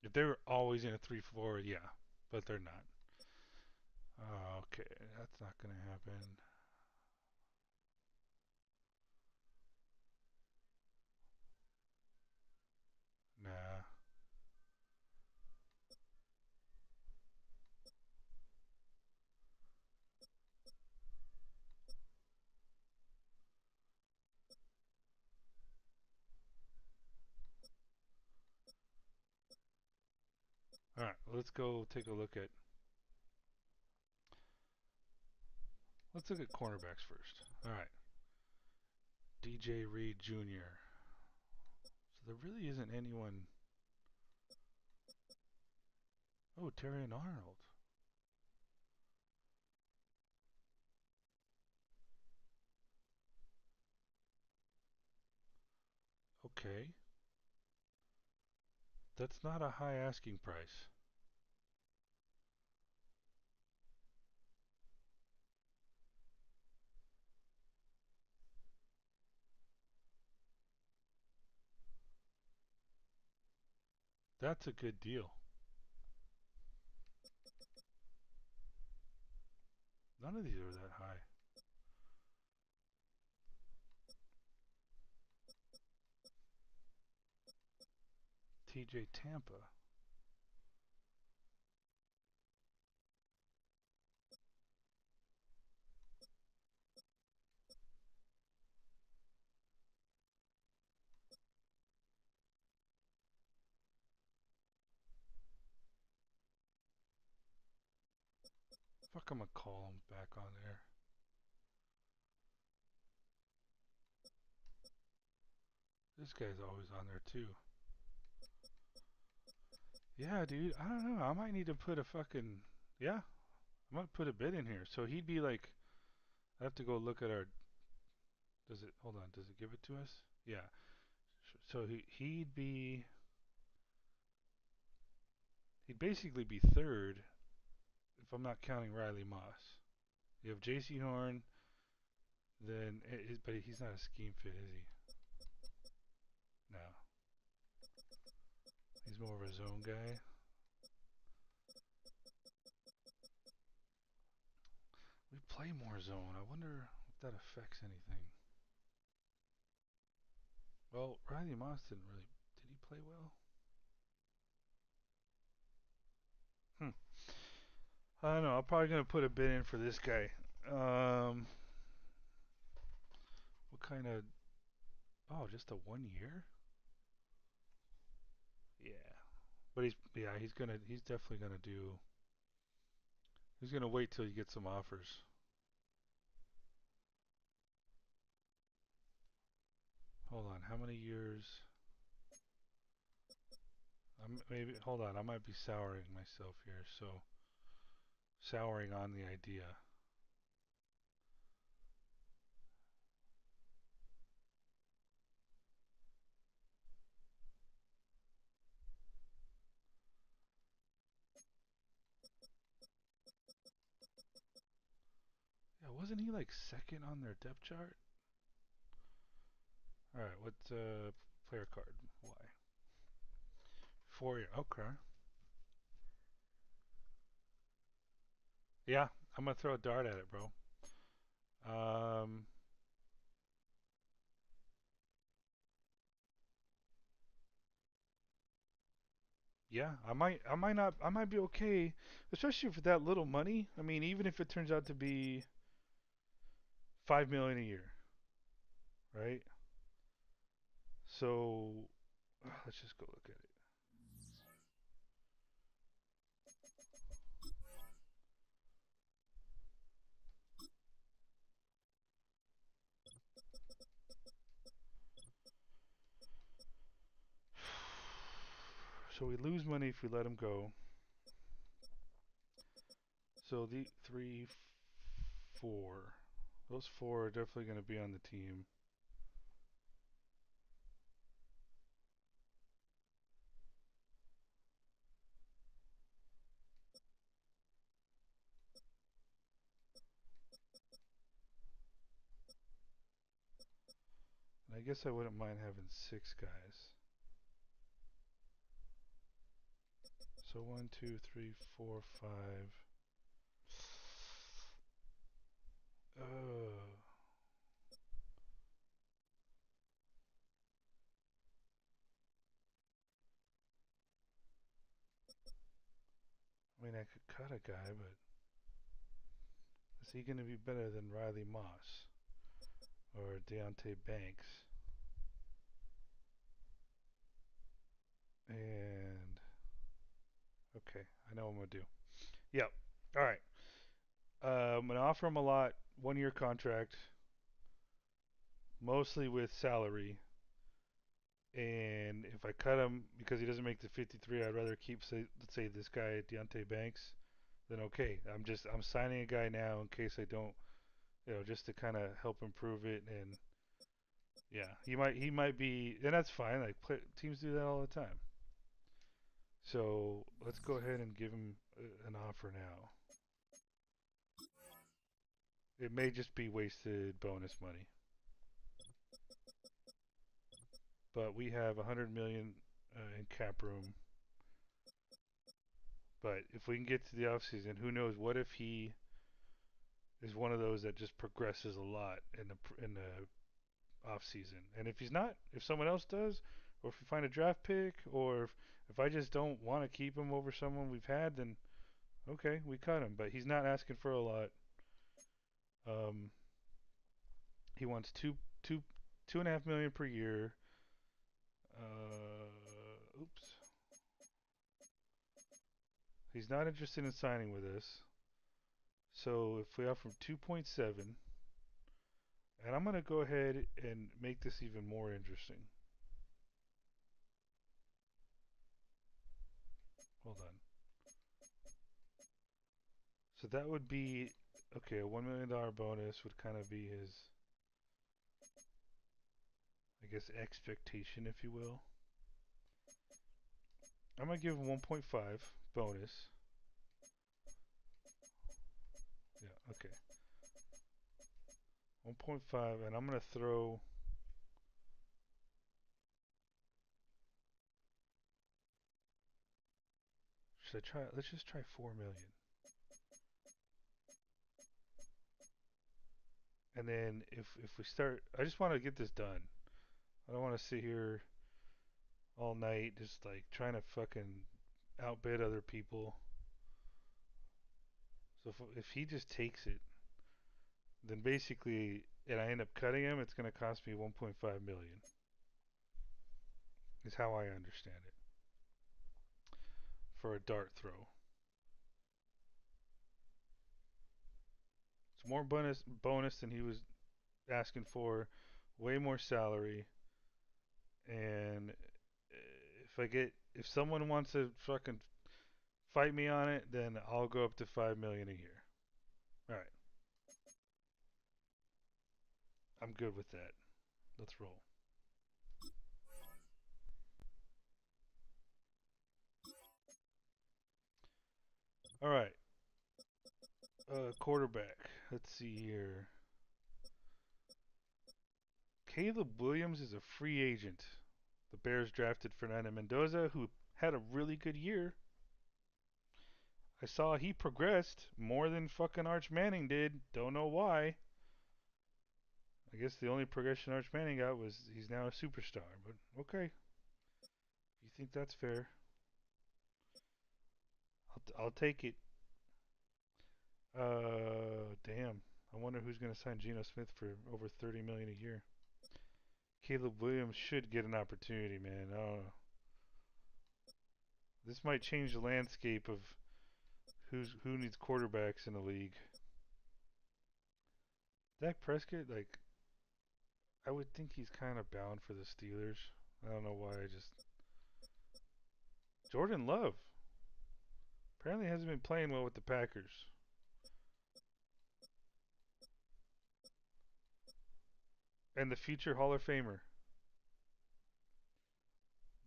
If they were always in a 3-4, yeah, but they're not. Okay, that's not gonna happen. Nah. All right, let's go take a look at. Let's look at cornerbacks first. All right, DJ Reed Jr. So there really isn't anyone. Oh, Terry and Arnold. Okay, that's not a high asking price. That's a good deal. None of these are that high. TJ Tampa. Fuck, I'm gonna call him back on there. This guy's always on there too. Yeah, dude. I don't know. I might need to put a fucking. Yeah, I might put a bid in here. So he'd be like. I have to go look at our. Does it? Hold on. Does it give it to us? Yeah. So he'd be. He'd basically be third if I'm not counting Riley Moss. You have J.C. Horn. Then, but he's not a scheme fit, is he? No. He's more of a zone guy. We play more zone. I wonder if that affects anything. Well, Riley Moss didn't really. Did he play well? Hmm. I don't know. I'm probably gonna put a bid in for this guy. Um, what kind of? Oh, just a 1 year? Yeah. But he's definitely gonna do. He's gonna wait till you get some offers. Hold on. How many years? Maybe. Hold on. I might be souring myself here. So souring on the idea. Yeah, wasn't he like second on their depth chart? All right. What's player card? Why? 4 year. Okay. Yeah, I'm gonna throw a dart at it, bro. Um, yeah, I might be okay, especially for that little money. I mean, even if it turns out to be 5 million a year, right? So let's just go look at it. So we lose money if we let him go. So the three, four, those four are definitely going to be on the team. And I guess I wouldn't mind having six guys. So one, two, three, four, five. Uh, I mean, I could cut a guy, but is he going to be better than Riley Moss or Deontay Banks? And okay, I know what I'm gonna do. Yep. All right. I'm gonna offer him a lot. 1 year contract, mostly with salary. And if I cut him because he doesn't make the 53, I'd rather keep, say, let's say this guy Deontay Banks. Then okay, I'm signing a guy now in case I don't, just to kind of help improve it. And yeah, he might be, and that's fine. Like teams do that all the time. So let's go ahead and give him an offer now. It may just be wasted bonus money, but we have 100 million in cap room. But if we can get to the offseason, who knows? What if he is one of those that just progresses a lot in the offseason? And if he's not, if someone else does, or if we find a draft pick, or if I just don't want to keep him over someone we've had, then okay, we cut him. But he's not asking for a lot. Um, he wants two and a half million per year. Oops. He's not interested in signing with us. So if we offer him 2.7, and I'm going to go ahead and make this even more interesting. Hold on. So that would be, okay, a $1 million bonus would kind of be his, I guess, expectation, if you will. I'm going to give him 1.5 bonus. Yeah, okay. 1.5, and I'm going to throw, should I try, let's just try 4 million. And then if we start, I just want to get this done. I don't want to sit here all night just like trying to fucking outbid other people. So if he just takes it, then basically, and I end up cutting him, it's going to cost me 1.5 million. Is how I understand it for a dart throw. It's more bonus than he was asking for, way more salary, and if someone wants to fucking fight me on it, then I'll go up to 5 million a year. All right, I'm good with that. Let's roll. All right, quarterback. Let's see here. Caleb Williams is a free agent. The Bears drafted Fernando Mendoza, who had a really good year. I saw he progressed more than fucking Arch Manning did. Don't know why. I guess the only progression Arch Manning got was he's now a superstar. But okay, if you think that's fair, I'll take it. Damn. I wonder who's going to sign Geno Smith for over 30 million a year. Caleb Williams should get an opportunity, man. This might change the landscape of who needs quarterbacks in the league. Dak Prescott, like, I would think he's kind of bound for the Steelers. I don't know why. Jordan Love apparently hasn't been playing well with the Packers. And the future Hall of Famer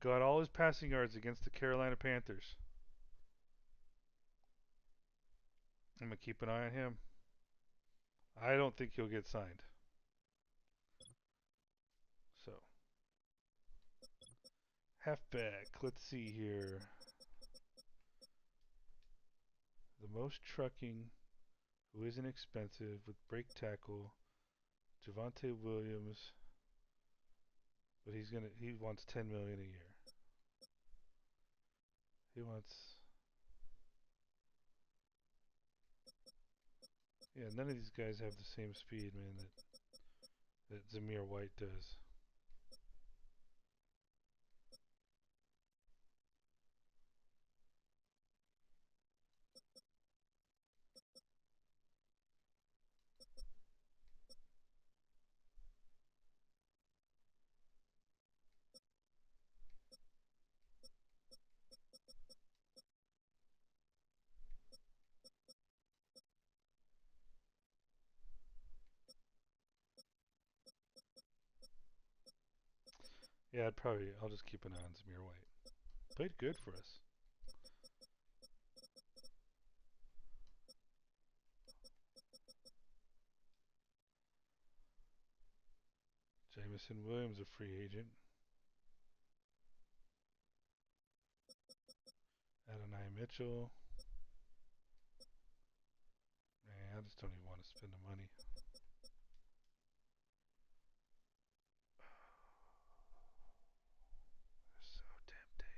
got all his passing yards against the Carolina Panthers. I'm gonna keep an eye on him. I don't think he'll get signed. So, halfback. Let's see here. The most trucking, who isn't expensive, with break tackle, Javonte Williams, but he wants 10 million a year. He wants Yeah, none of these guys have the same speed, man, that Zamir White does. Yeah, I'll just keep an eye on Zamir White. Played good for us. Jamison Williams, a free agent. Adonai Mitchell. Man, I just don't even want to spend the money. So tempting.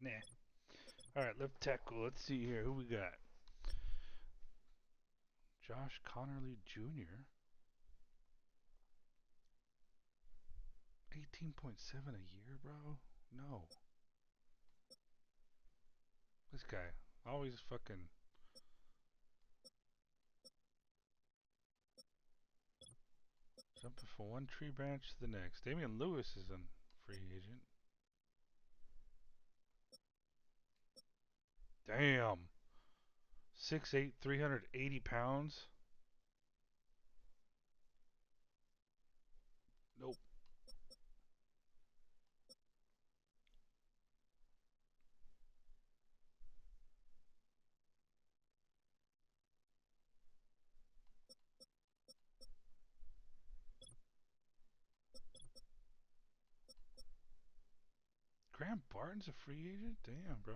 Nah. All right, left tackle. Let's see here. Who we got? Josh Connerly Jr. 18.7 a year, bro? No. This guy always fucking jumping from one tree branch to the next. Damian Lewis is a free agent. Damn. 6'8", 380 pounds. Nope. Graham Barton's a free agent? Damn, bro.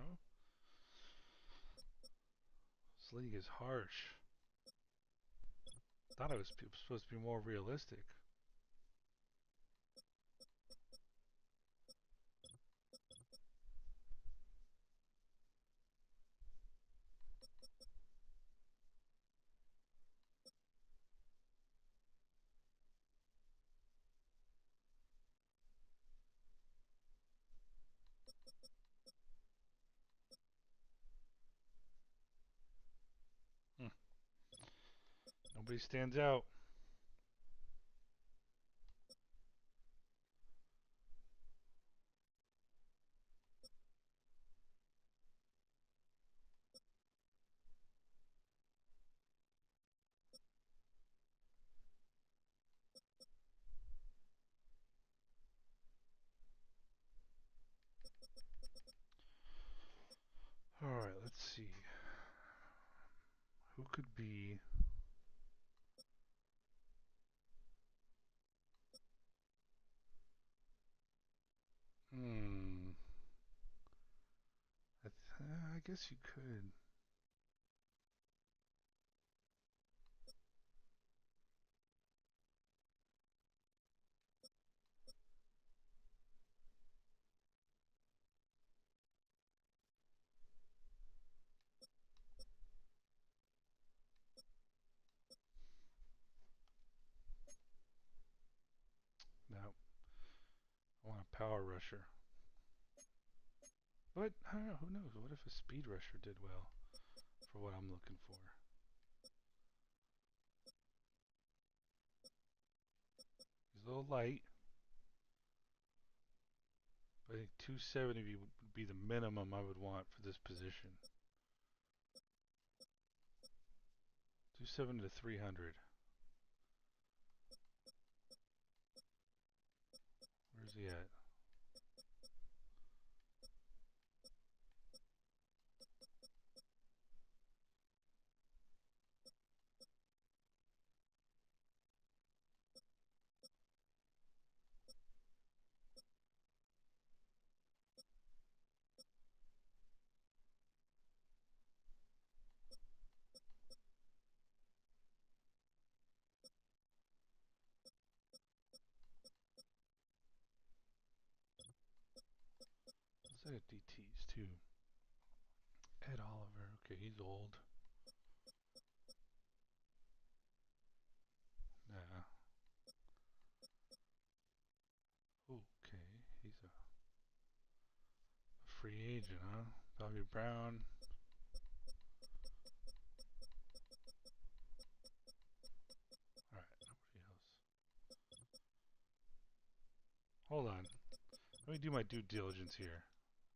This league is harsh. Thought it was supposed to be more realistic. Hmm. Nobody stands out. All right, let's see. Who could be? Hmm. I guess you could. No, I want a power rusher. But I don't know. Who knows? What if a speed rusher did well for what I'm looking for? He's a little light. But I think 270 would be the minimum I would want for this position. 270 to 300. Where's he at? Let's look at DTs too. Ed Oliver. Okay, he's old. Yeah. Okay, he's a free agent, huh? Bobby Brown. Alright, nobody else. Hold on. Let me do my due diligence here.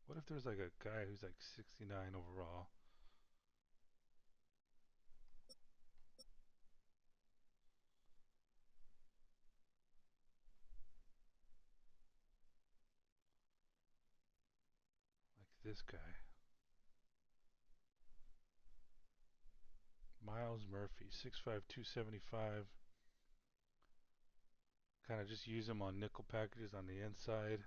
What if there's like a guy who's like 69 overall? Like this guy. Miles Murphy, 6'5", 275. Kind of just use him on nickel packages on the inside.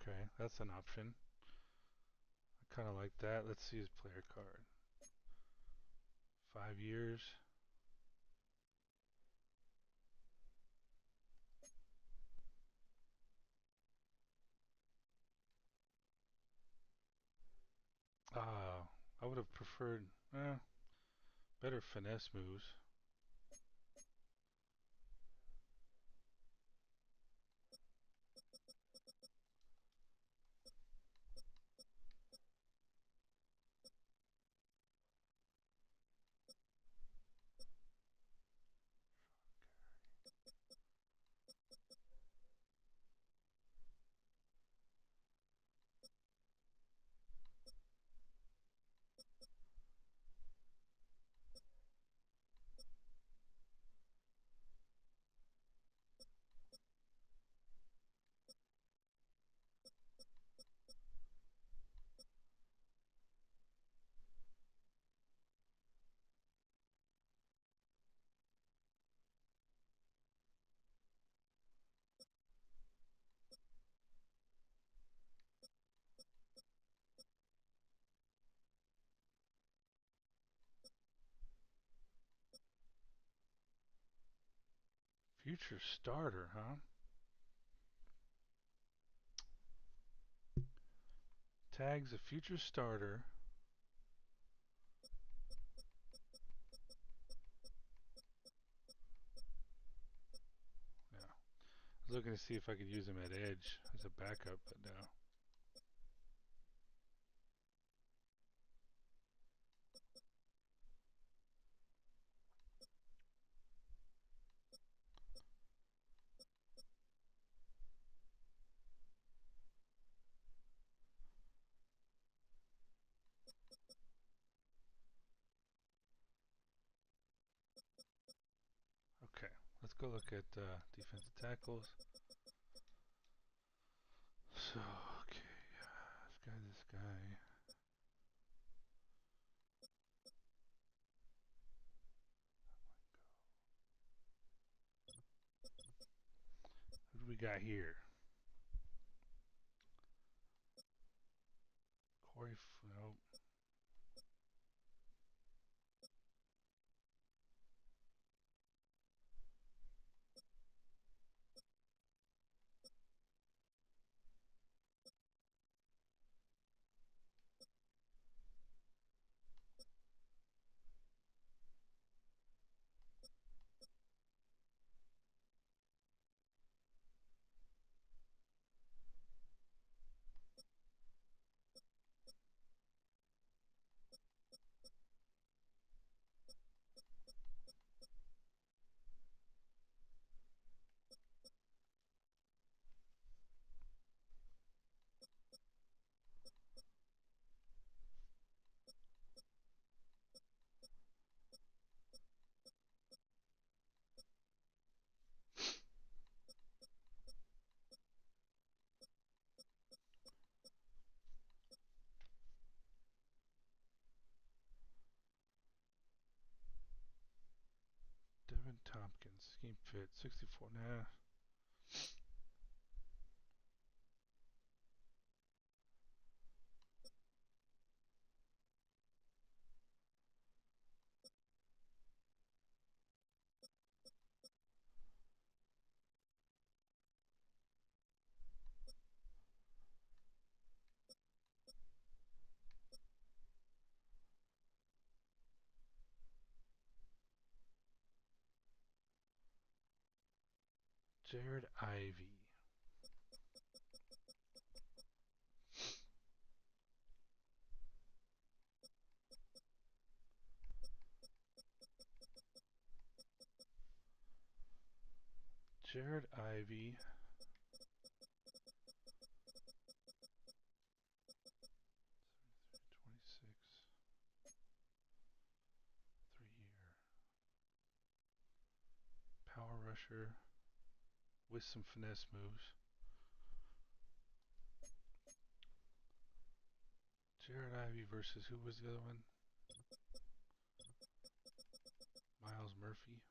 Okay, that's an option. I kind of like that. Let's see his player card. 5 years. I would have preferred better finesse moves. Future starter, huh? Tags a future starter. Yeah. I was looking to see if I could use him at edge as a backup, but no. Okay, let's go look at defensive tackles. So, okay, this guy. Who do we got here? Corey, nope. Devin Tompkins, scheme fit, 64. Nah. Jared Ivey. Jared Ivey. '26. 3 year. Power rusher with some finesse moves. Jared Ivey versus who was the other one? Miles Murphy.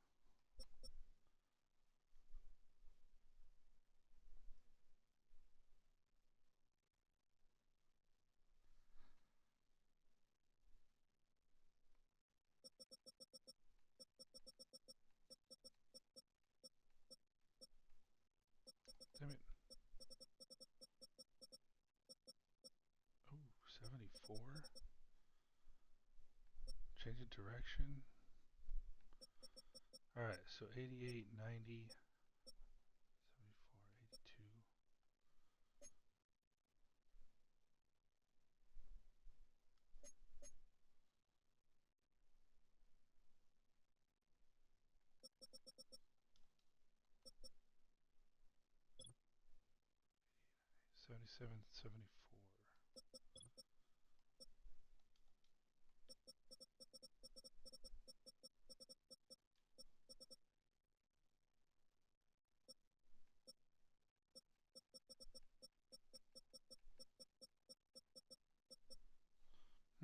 Change of direction. Alright, so 88, 90, 74, 82. '77, '74.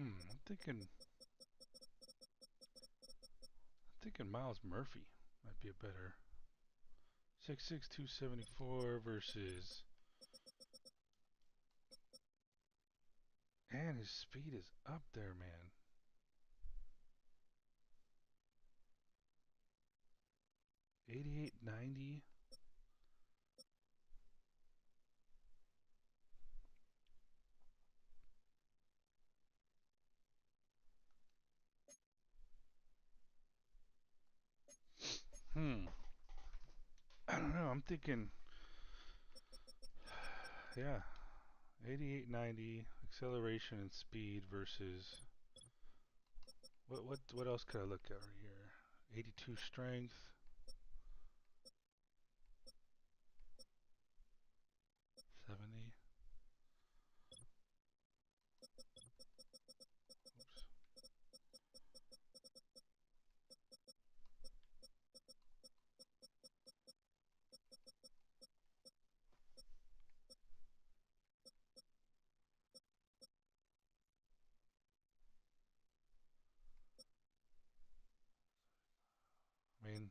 I'm thinking Miles Murphy might be a better 6'6", 274 versus, and his speed is up there, man. 88, 90. I don't know. I'm thinking, yeah, 88, 90 acceleration and speed versus what else could I look at right here? 82 strength. 70. Oops. I mean,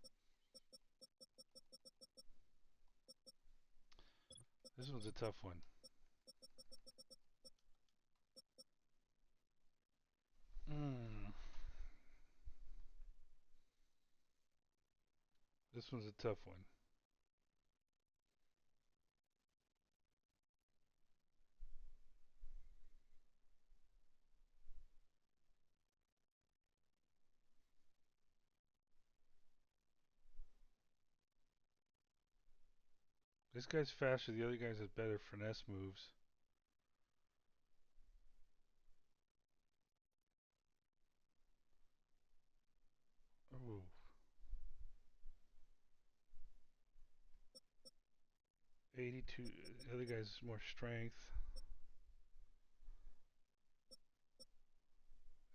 this one's a tough one. This one's a tough one. This guy's faster. The other guy's has better finesse moves. Ooh. 82. The other guy's more strength.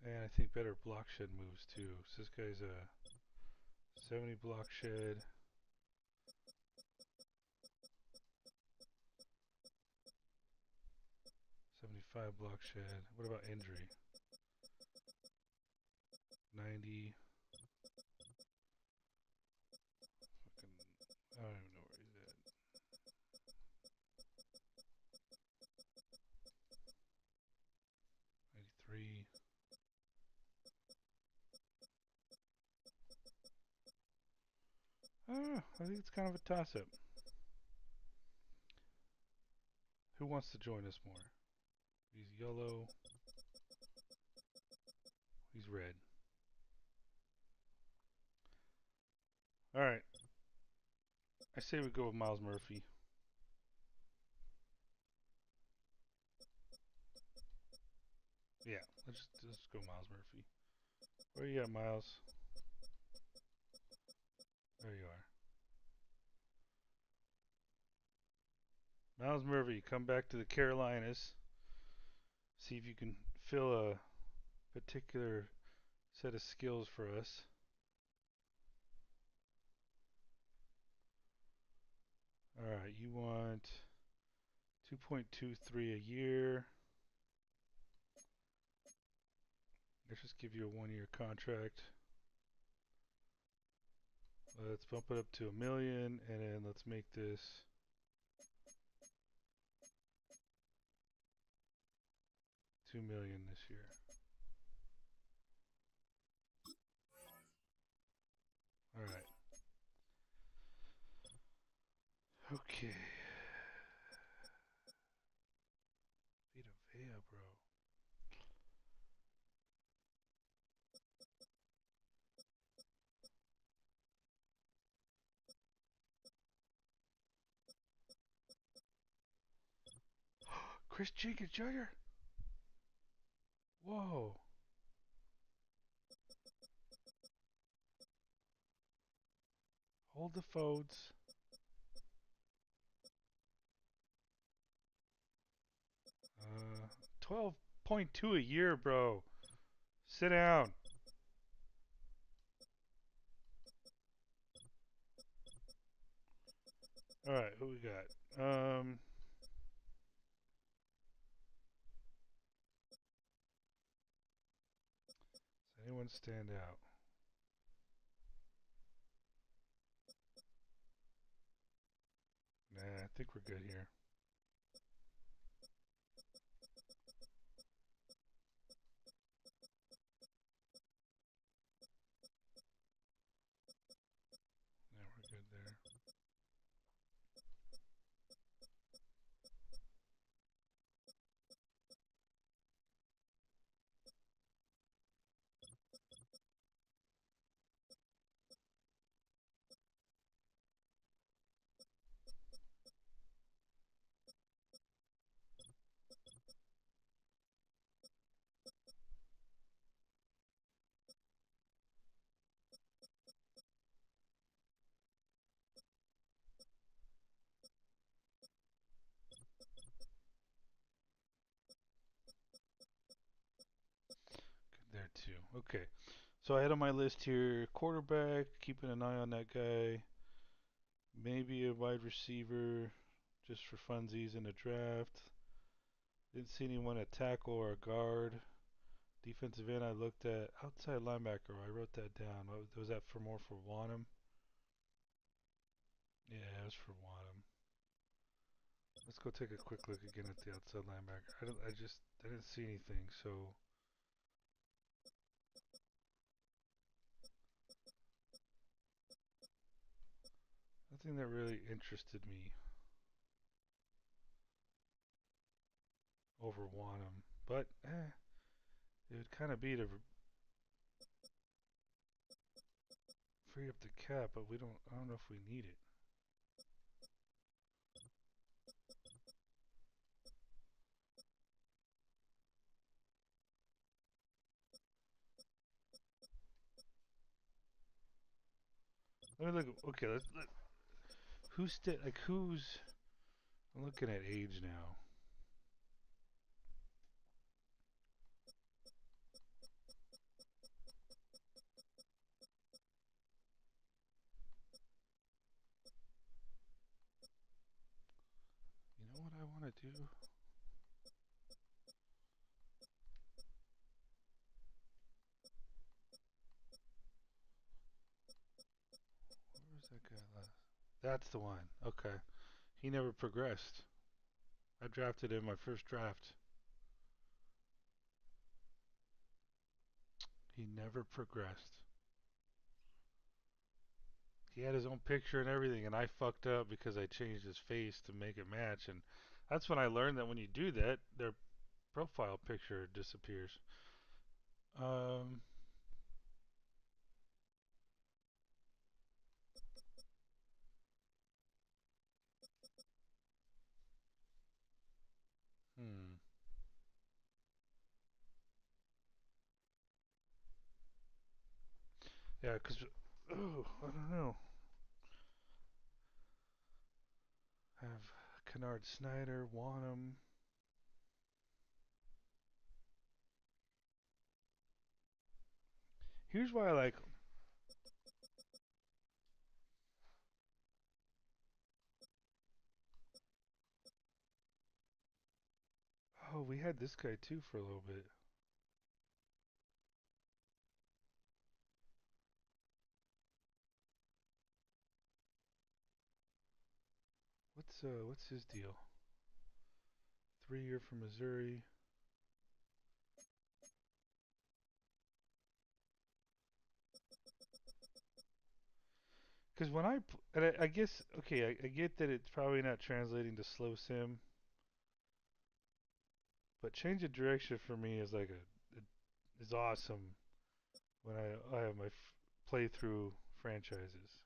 And I think better block shed moves too. So this guy's a 70 block shed. 75 block shed. What about injury? 90. Fucking, I don't even know where he's at. 93. I think it's kind of a toss-up. Who wants to join us more? He's yellow. He's red. Alright. I say we go with Miles Murphy. Yeah, let's go Miles Murphy. Where you at, Miles? There you are. Miles Murphy, come back to the Carolinas. See if you can fill a particular set of skills for us. Alright, you want 2.23 a year. Let's just give you a 1-year contract. Let's bump it up to $1 million, and then let's make this $2 million this year. All right. Okay. Vita Vea, bro. Chris Jenkins Jr. Whoa. Hold the folds. 12.2 a year, bro. Sit down. All right, who we got? Does anyone stand out? Nah, I think we're good here. Yeah, we're good there. Good there too. Okay. So I had on my list here quarterback, keeping an eye on that guy. Maybe a wide receiver, just for funsies in the draft. Didn't see anyone at tackle or guard. Defensive end, I looked at outside linebacker. I wrote that down. Was that for more for Wanham? Yeah, it was for Wanham. Let's go take a quick look again at the outside linebacker. I didn't see anything. So nothing that really interested me over Wanham. But it would kind of be to free up the cap, but we don't. I don't know if we need it. Let me look. Okay, let's look. Who's? I'm looking at age now. You know what I want to do? Where's that guy last? That's the one. Okay. He never progressed. I drafted him my first draft. He never progressed. He had his own picture and everything, and I fucked up because I changed his face to make it match. And that's when I learned that when you do that, their profile picture disappears. Um, hmm. Yeah, because, oh, I don't know. Have Kennard Snyder, Wanham. Here's why I like. Oh, we had this guy too for a little bit. What's his deal? 3 year from Missouri. Because when and I guess okay, I get that it's probably not translating to slow sim, but change of direction for me is like is awesome when I have my playthrough franchises.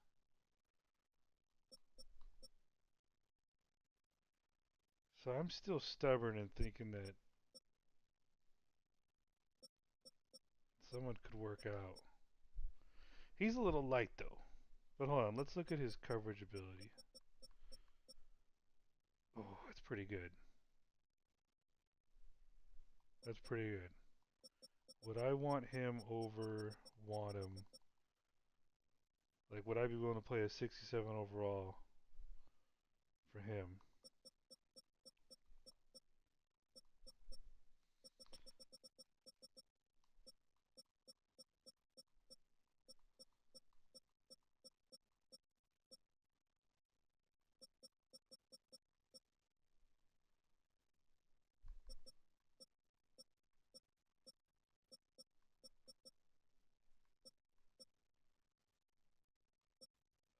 So I'm still stubborn in thinking that someone could work out. He's a little light though. But hold on, let's look at his coverage ability. Oh, that's pretty good. That's pretty good. Would I want him over Wanham? Like, would I be willing to play a 67 overall for him?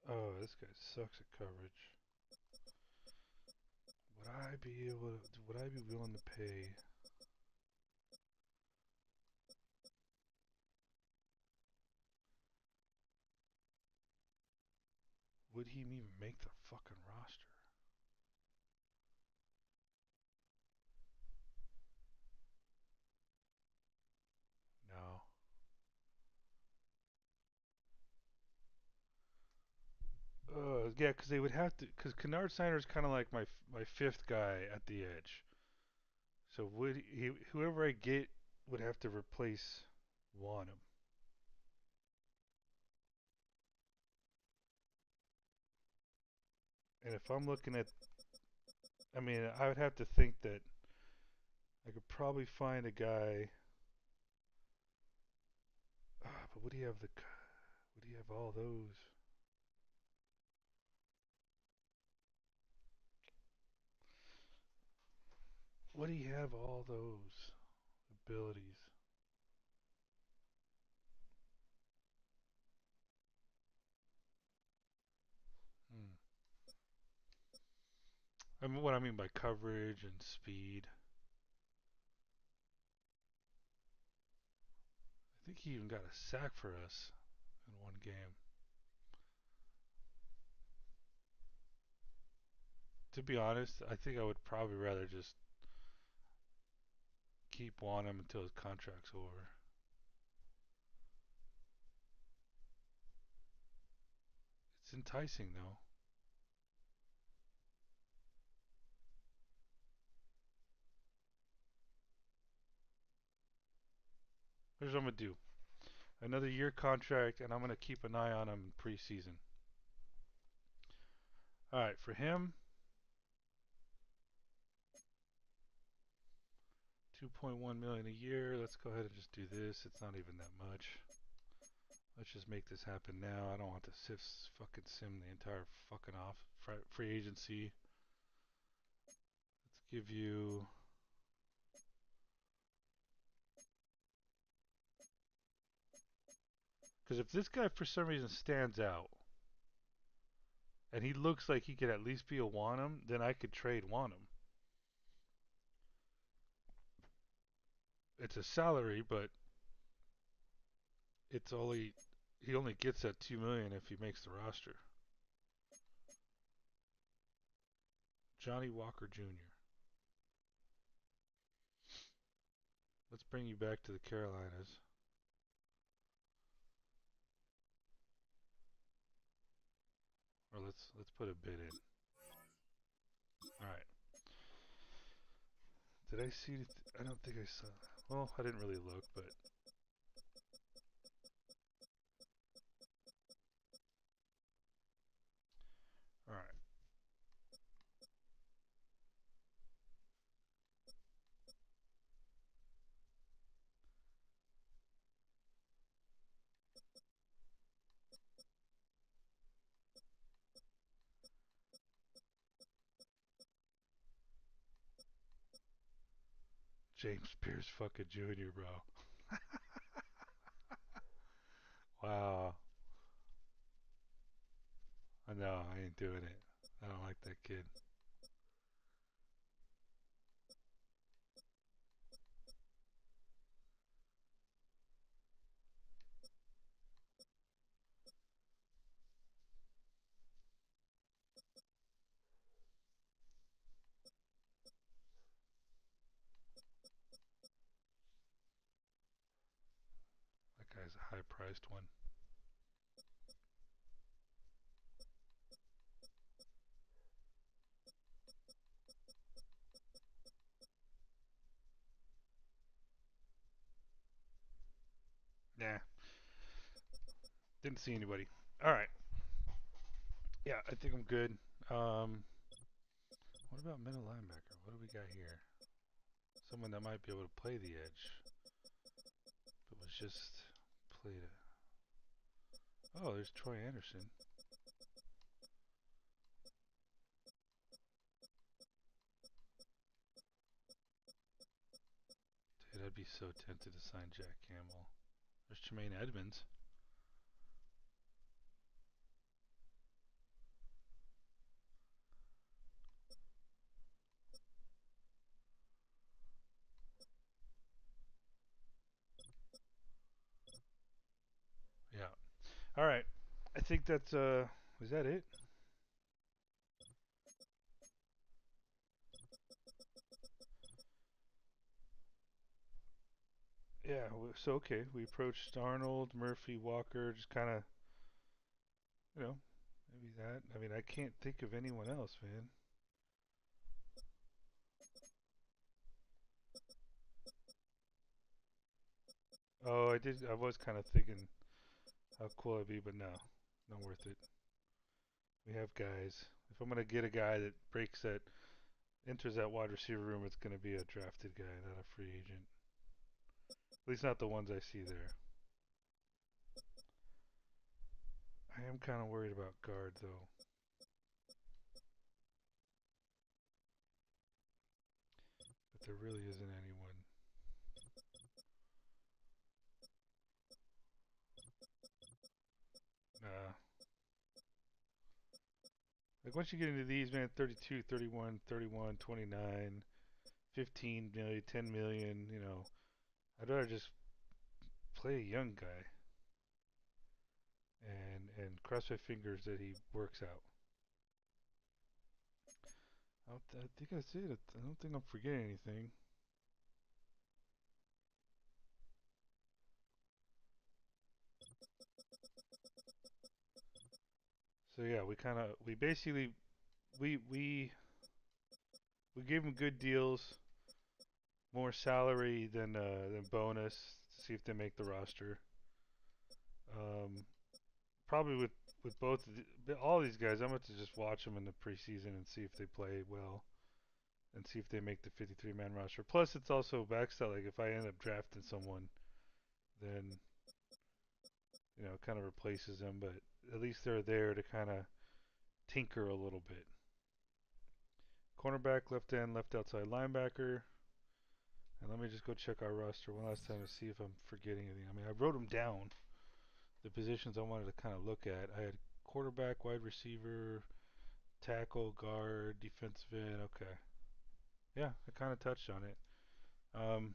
Oh, this guy sucks at coverage. Would I be able to, would I be willing to pay? Would he even make the fucking roster? No. Yeah, because they would have to. Because Kennard Signer is kind of like my fifth guy at the edge. So would he? Whoever I get would have to replace Wanham. And if I'm looking at, I mean, I would have to think that I could probably find a guy. But would he have the? Would he have all those? Would he have all those abilities? Hmm. I mean, what I mean by coverage and speed. I think he even got a sack for us in one game. To be honest, I think I would probably rather just keep Wanham until his contract's over. It's enticing though. Here's what I'm gonna do: another year contract, and I'm gonna keep an eye on him in preseason. All right, for him, 2.1 million a year. Let's go ahead and just do this. It's not even that much. Let's just make this happen now. I don't want to fucking sim the entire fucking off free agency. Let's give you. Because if this guy for some reason stands out, and he looks like he could at least be a Wanham, then I could trade Wanham. It's a salary, but it's only he only gets that 2 million if he makes the roster. Johnny Walker Jr. Let's bring you back to the Carolinas. Or let's put a bid in. All right. Did I see? I don't think I saw. Well, I didn't really look, but all right. James Pierce fucking Jr., bro. Wow. I know, I ain't doing it. I don't like that kid. high-priced one. Nah, didn't see anybody. All right. Yeah, I think I'm good. Um, what about middle linebacker? What do we got here? Someone that might be able to play the edge, but was just played a. Oh, there's Troy Anderson. Dude, I'd be so tempted to sign Jack Campbell. There's Tremaine Edmonds. Yeah. All right. I think that's was that it? Yeah. So okay, we approached Arnold, Murphy, Walker, just kind of, you know, maybe that. I mean, I can't think of anyone else, man. Oh, I did. I was kind of thinking how cool it'd be, but no, not worth it. We have guys. If I'm gonna get a guy that breaks that, enters that wide receiver room, it's gonna be a drafted guy, not a free agent. At least not the ones I see there. I am kind of worried about guard though, but there really isn't anyone. Nah. Like once you get into these, man, 32, 31, 31, 29, 15 million, 10 million, you know, I'd rather just play a young guy and cross my fingers that he works out. I think that's it. I don't think I'm forgetting anything. So yeah, we basically we we we gave them good deals, more salary than bonus to see if they make the roster. Um, Probably with all these guys, I'm going to just watch them in the preseason and see if they play well and see if they make the 53 man roster. Plus, it's also backstop. Like if I end up drafting someone, then it kind of replaces them. But at least they're there to kind of tinker a little bit. Cornerback, left end, left outside linebacker. And let me just go check our roster one last time to see if I'm forgetting anything. I mean, I wrote them down, the positions I wanted to kind of look at. I had quarterback, wide receiver, tackle, guard, defensive end. Okay. Yeah, I kind of touched on it. Um,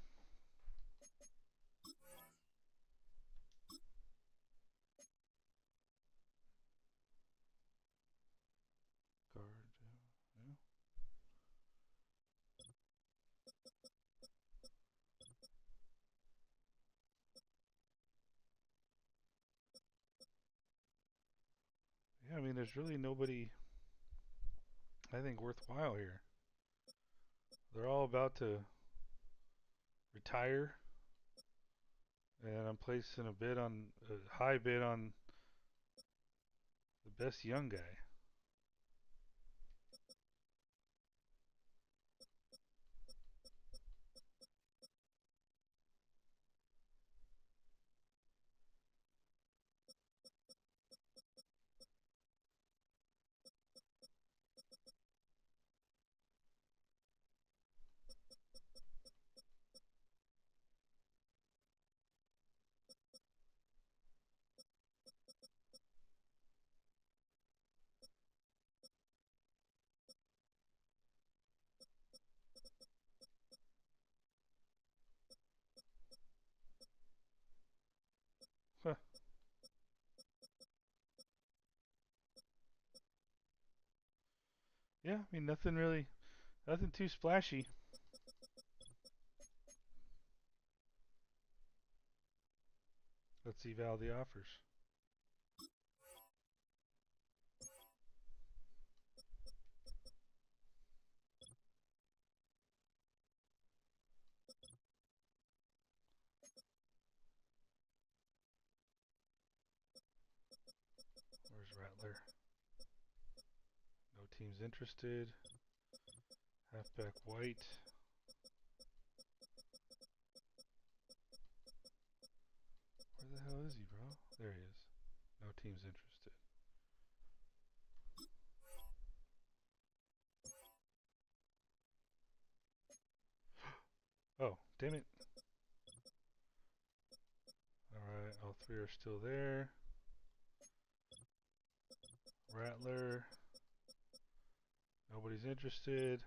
guard. Yeah. Yeah, I mean, there's really nobody, I think, worthwhile here. They're all about to retire, and I'm placing a high bid on the best young guy. Huh. Yeah, I mean, nothing too splashy. Let's eval the offers. Where's Rattler? No teams interested. Halfback White. Where the hell is he, bro? There he is. No teams interested. Oh, damn it. Alright, all three are still there. Rattler. Nobody's interested.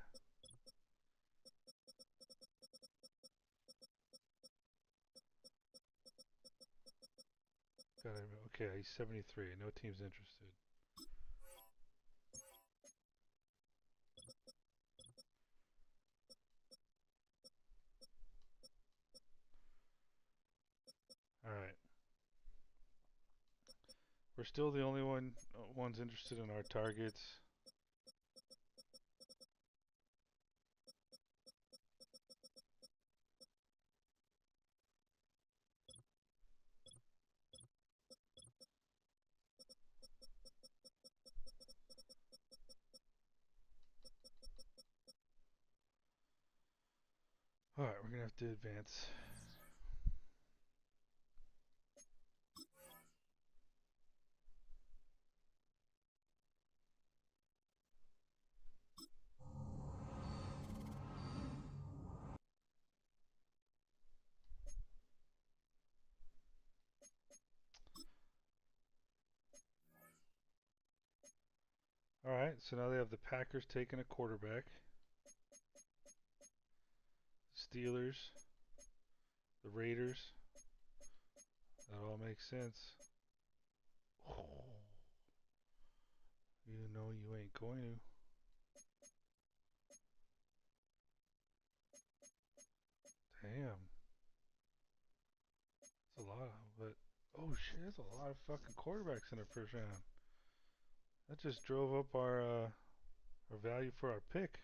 Got him. Okay, he's 73. No team's interested. Alright. We're still the only ones interested in our targets. Alright, we're gonna have to advance. Alright, so now they have the Packers taking a quarterback. Steelers. The Raiders. That all makes sense. You know you ain't going to. Damn. That's a lot, but oh shit, that's a lot of fucking quarterbacks in the first round. That just drove up our value for our pick.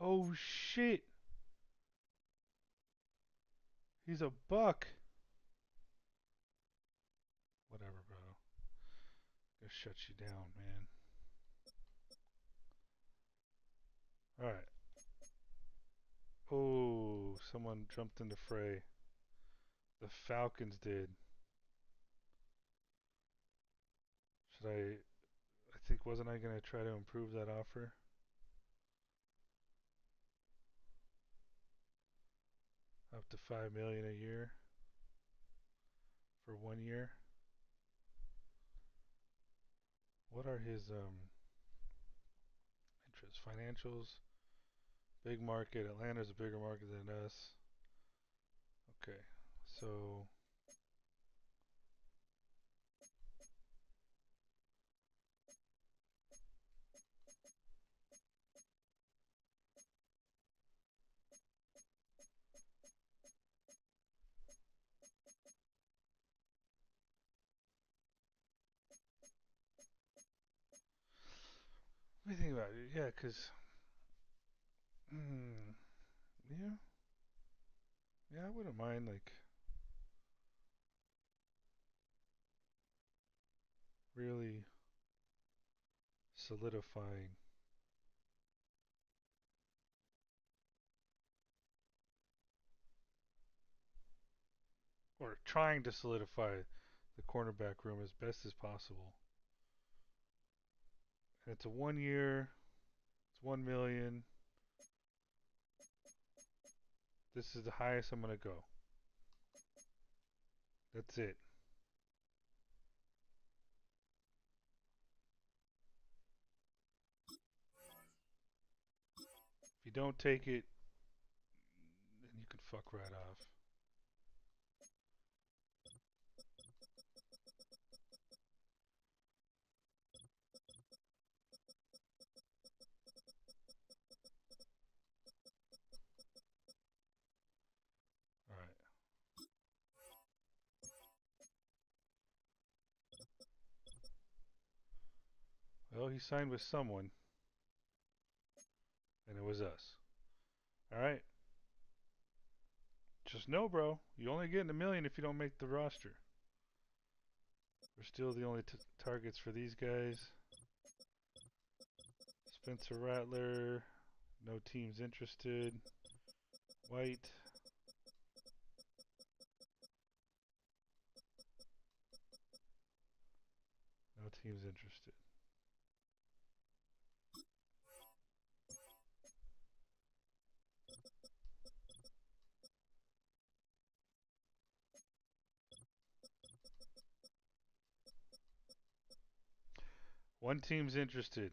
Oh shit. He's a buck. Whatever, bro. Gonna shut you down, man. Alright. Oh, someone jumped in the fray. The Falcons did. Should I think wasn't I gonna try to improve that offer? Up to 5 million a year for 1 year. What are his interests? Financials. Big market. Atlanta's a bigger market than us. Okay. So let me think about it. Yeah, cause yeah, yeah, I wouldn't mind like really solidifying. Or trying to solidify the cornerback room as best as possible. And it's a 1 year. It's 1 million. This is the highest I'm gonna go. That's it. If you don't take it, then you can fuck right off. Well, he signed with someone, and it was us. All right. Just know, bro, you only get a million if you don't make the roster. We're still the only targets for these guys. Spencer Rattler. No teams interested. White. No teams interested. One team's interested.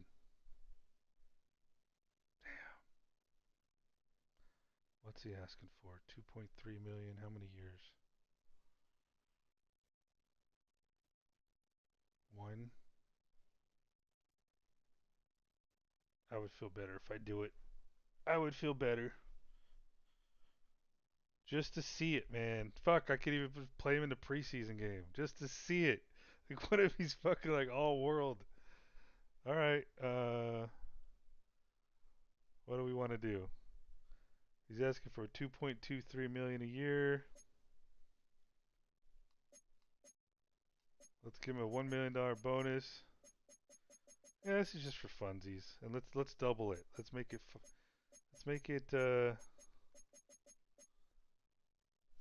Damn. What's he asking for? 2.3 million. How many years? One. I would feel better if I do it. I would feel better. Just to see it, man. Fuck, I could even play him in the preseason game. Just to see it. Like, what if he's fucking like all world? Alright, what do we want to do? He's asking for 2.23 million a year. Let's give him a $1 million bonus. Yeah, this is just for funsies, and let's double it. Let's make it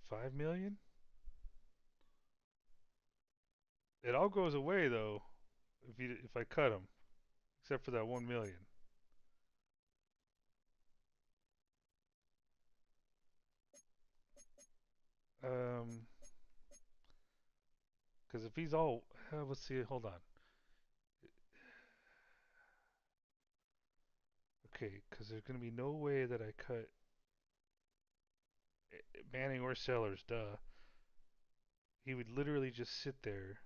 5 million. It all goes away though if I cut him, except for that 1 million. Um, because if he's all, let's see. Hold on. Okay, because there's gonna be no way that I cut Manning or Sellers. Duh. He would literally just sit there,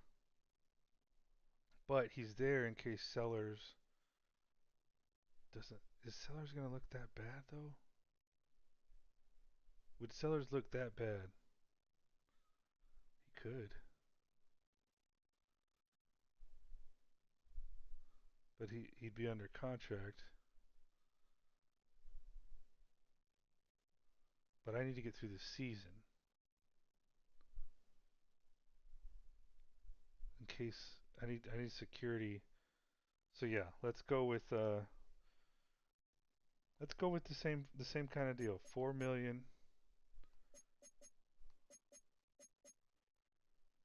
but he's there in case Sellers doesn't. Is Sellers gonna look that bad though? Would Sellers look that bad? He could, but he'd be under contract. But I need to get through the season in case I need security. So yeah, let's go with the same kind of deal. 4 million.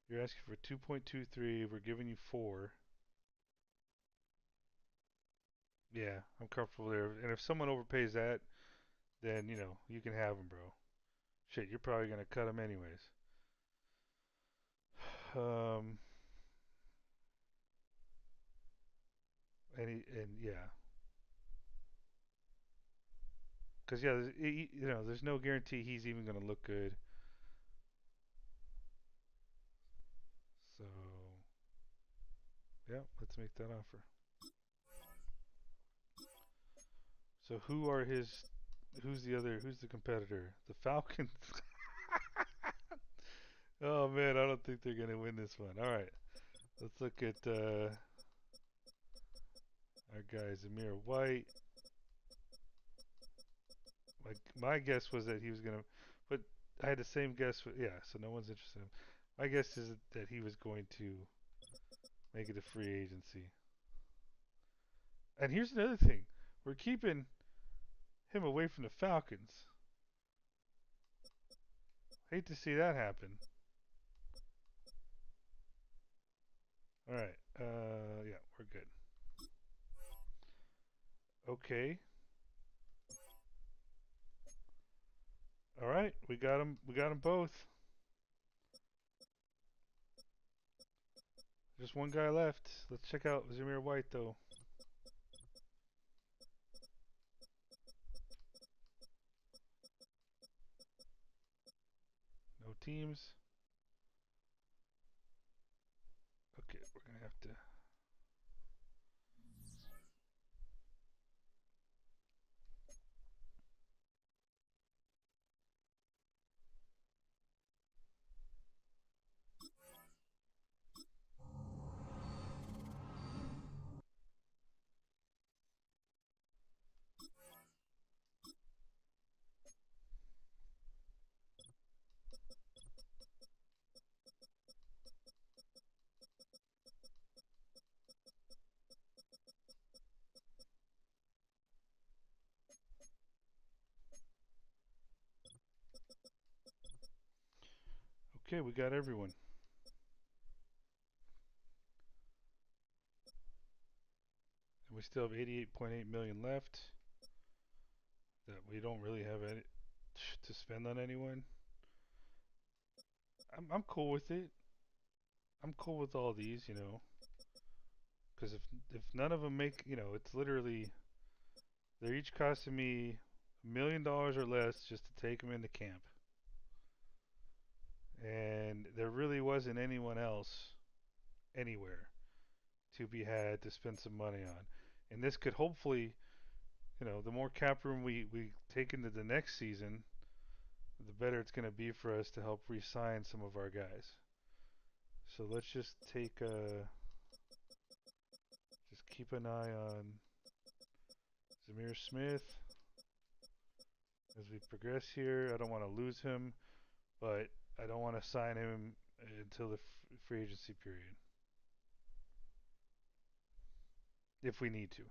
You're asking for 2.23. We're giving you 4. Yeah, I'm comfortable there. And if someone overpays that, then you can have them, bro. Shit, you're probably gonna cut them anyways. Um, and yeah, because yeah, there's no guarantee he's even gonna look good. So yeah, let's make that offer. So who's the other? Who's the competitor? The Falcons. Oh man, I don't think they're gonna win this one. All right, let's look at our guy Zamir White. My guess was that he was gonna, but I had the same guess. Yeah, so no one's interested. My guess is that he was going to make it a free agency. And here's another thing: we're keeping him away from the Falcons. Hate to see that happen. All right, yeah, we're good. Okay. All right, we got him. We got them both. Just one guy left. Let's check out Zamir White though. No teams. Okay, we're gonna have to. Okay, we got everyone. And we still have 88.8 million left that we don't really have any to spend on anyone. I'm cool with it. I'm cool with all these, because if none of them make, it's literally they're each costing me $1 million or less just to take them into camp, and there really wasn't anyone else anywhere to be had to spend some money on, and this could hopefully, the more cap room we take into the next season, the better it's going to be for us to help re-sign some of our guys. So let's just just keep an eye on Zamir Smith as we progress here. I don't want to lose him, but I don't want to sign him until the free agency period, if we need to.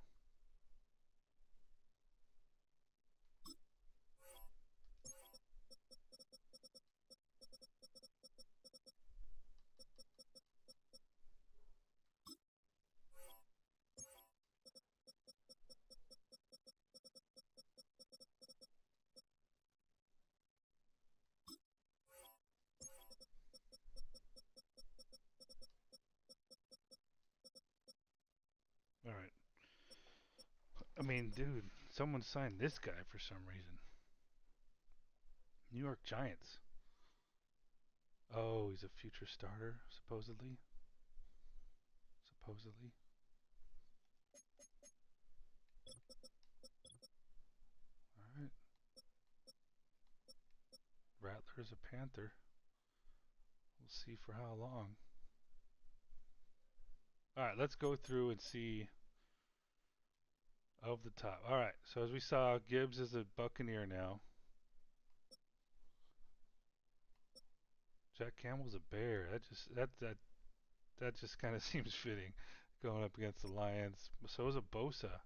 All right. I mean, dude, someone signed this guy for some reason. New York Giants. Oh, he's a future starter, supposedly. Supposedly. All right. Rattler's a Panther. We'll see for how long. All right, let's go through and see of the top. All right, so as we saw, Gibbs is a Buccaneer now. Jack Campbell's a Bear. That just kind of seems fitting, going up against the Lions. So is a Bosa.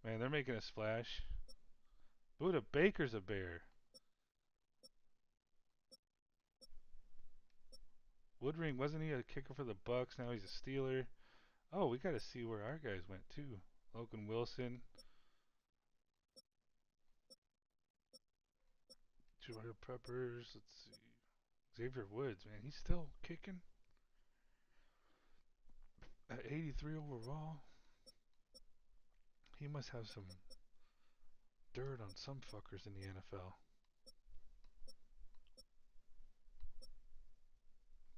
Man, they're making a splash. Buda Baker's a Bear. Woodring, wasn't he a kicker for the Bucks? Now he's a Steeler. Oh, we got to see where our guys went too. Logan Wilson, Jordan Peppers. Let's see. Xavier Woods, man, he's still kicking at 83 overall. He must have some dirt on some fuckers in the NFL.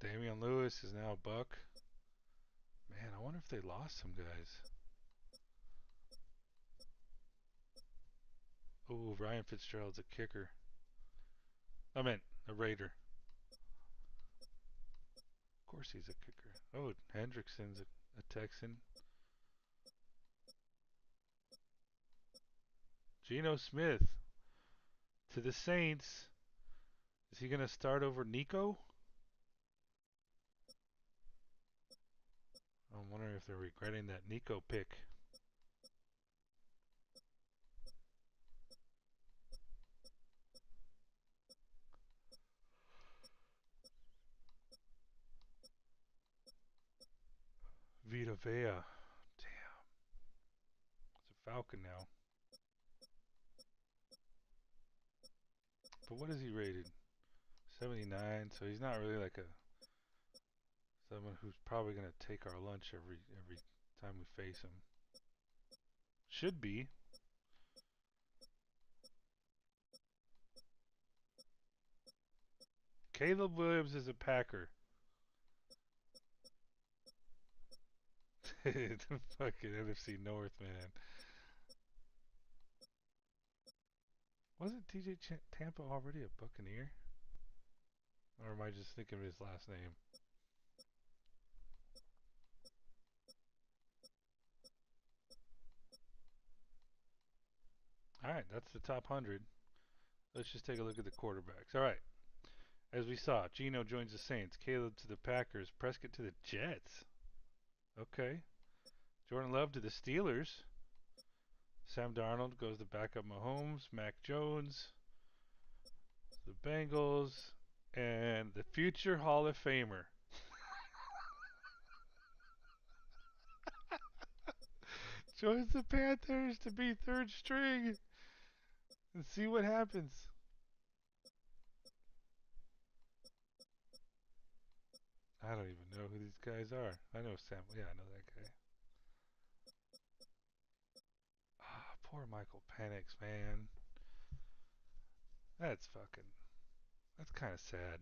Damian Lewis is now a Buck. Man, I wonder if they lost some guys. Oh, Ryan Fitzgerald's a kicker. I meant a Raider. Of course he's a kicker. Oh, Hendrickson's a Texan. Geno Smith to the Saints. Is he going to start over Nico? I'm wondering if they're regretting that Nico pick. Vita Vea. Damn. It's a Falcon now. But what is he rated? 79, so he's not really like a someone who's probably going to take our lunch every time we face him. Should be. Caleb Williams is a Packer. The fucking NFC North, man. Wasn't TJ Tampa already a Buccaneer? Or am I just thinking of his last name? Alright, that's the top 100. Let's just take a look at the quarterbacks. Alright, as we saw, Geno joins the Saints, Caleb to the Packers, Prescott to the Jets. Okay. Jordan Love to the Steelers. Sam Darnold goes to back up Mahomes. Mac Jones to the Bengals. and the future Hall of Famer joins the Panthers to be third string and see what happens. I don't even know who these guys are. I know Sam. Yeah, I know that guy. Ah, poor Michael Penix, man. That's fucking. That's kind of sad.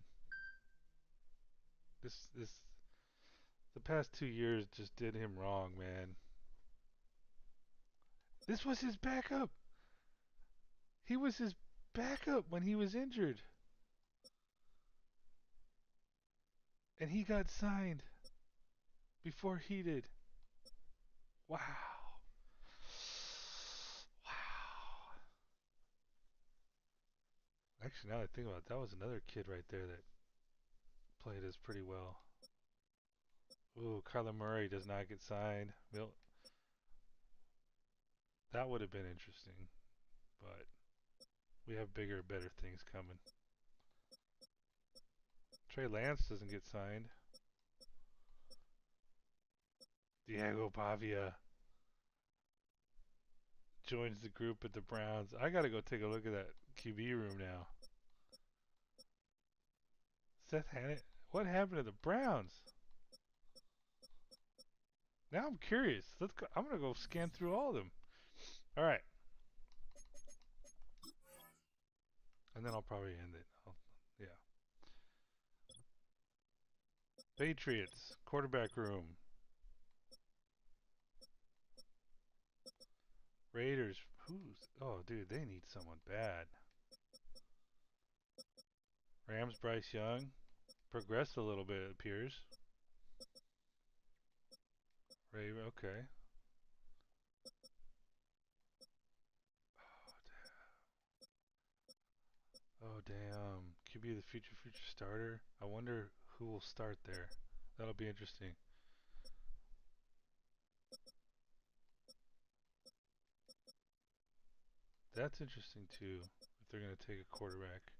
The past 2 years just did him wrong, man. This was his backup. He was his backup when he was injured, and he got signed before he did. Wow. Wow. Actually, now that I think about it, that was another kid right there that played us pretty well. Ooh, Kyler Murray does not get signed. That would have been interesting, but we have bigger, better things coming. Trey Lance doesn't get signed. Diego Pavia joins the group at the Browns. I gotta go take a look at that QB room now. Seth Hannett, what happened to the Browns? Now I'm curious. Let's go. I'm gonna go scan through all of them. All right, and then I'll probably end it. Yeah. Patriots quarterback room. Raiders. Who's? Oh, dude, they need someone bad. Rams. Bryce Young progressed a little bit. It appears. Ray. Okay. Oh damn. QB the future starter. I wonder who will start there. That'll be interesting. That's interesting too. If they're gonna take a quarterback.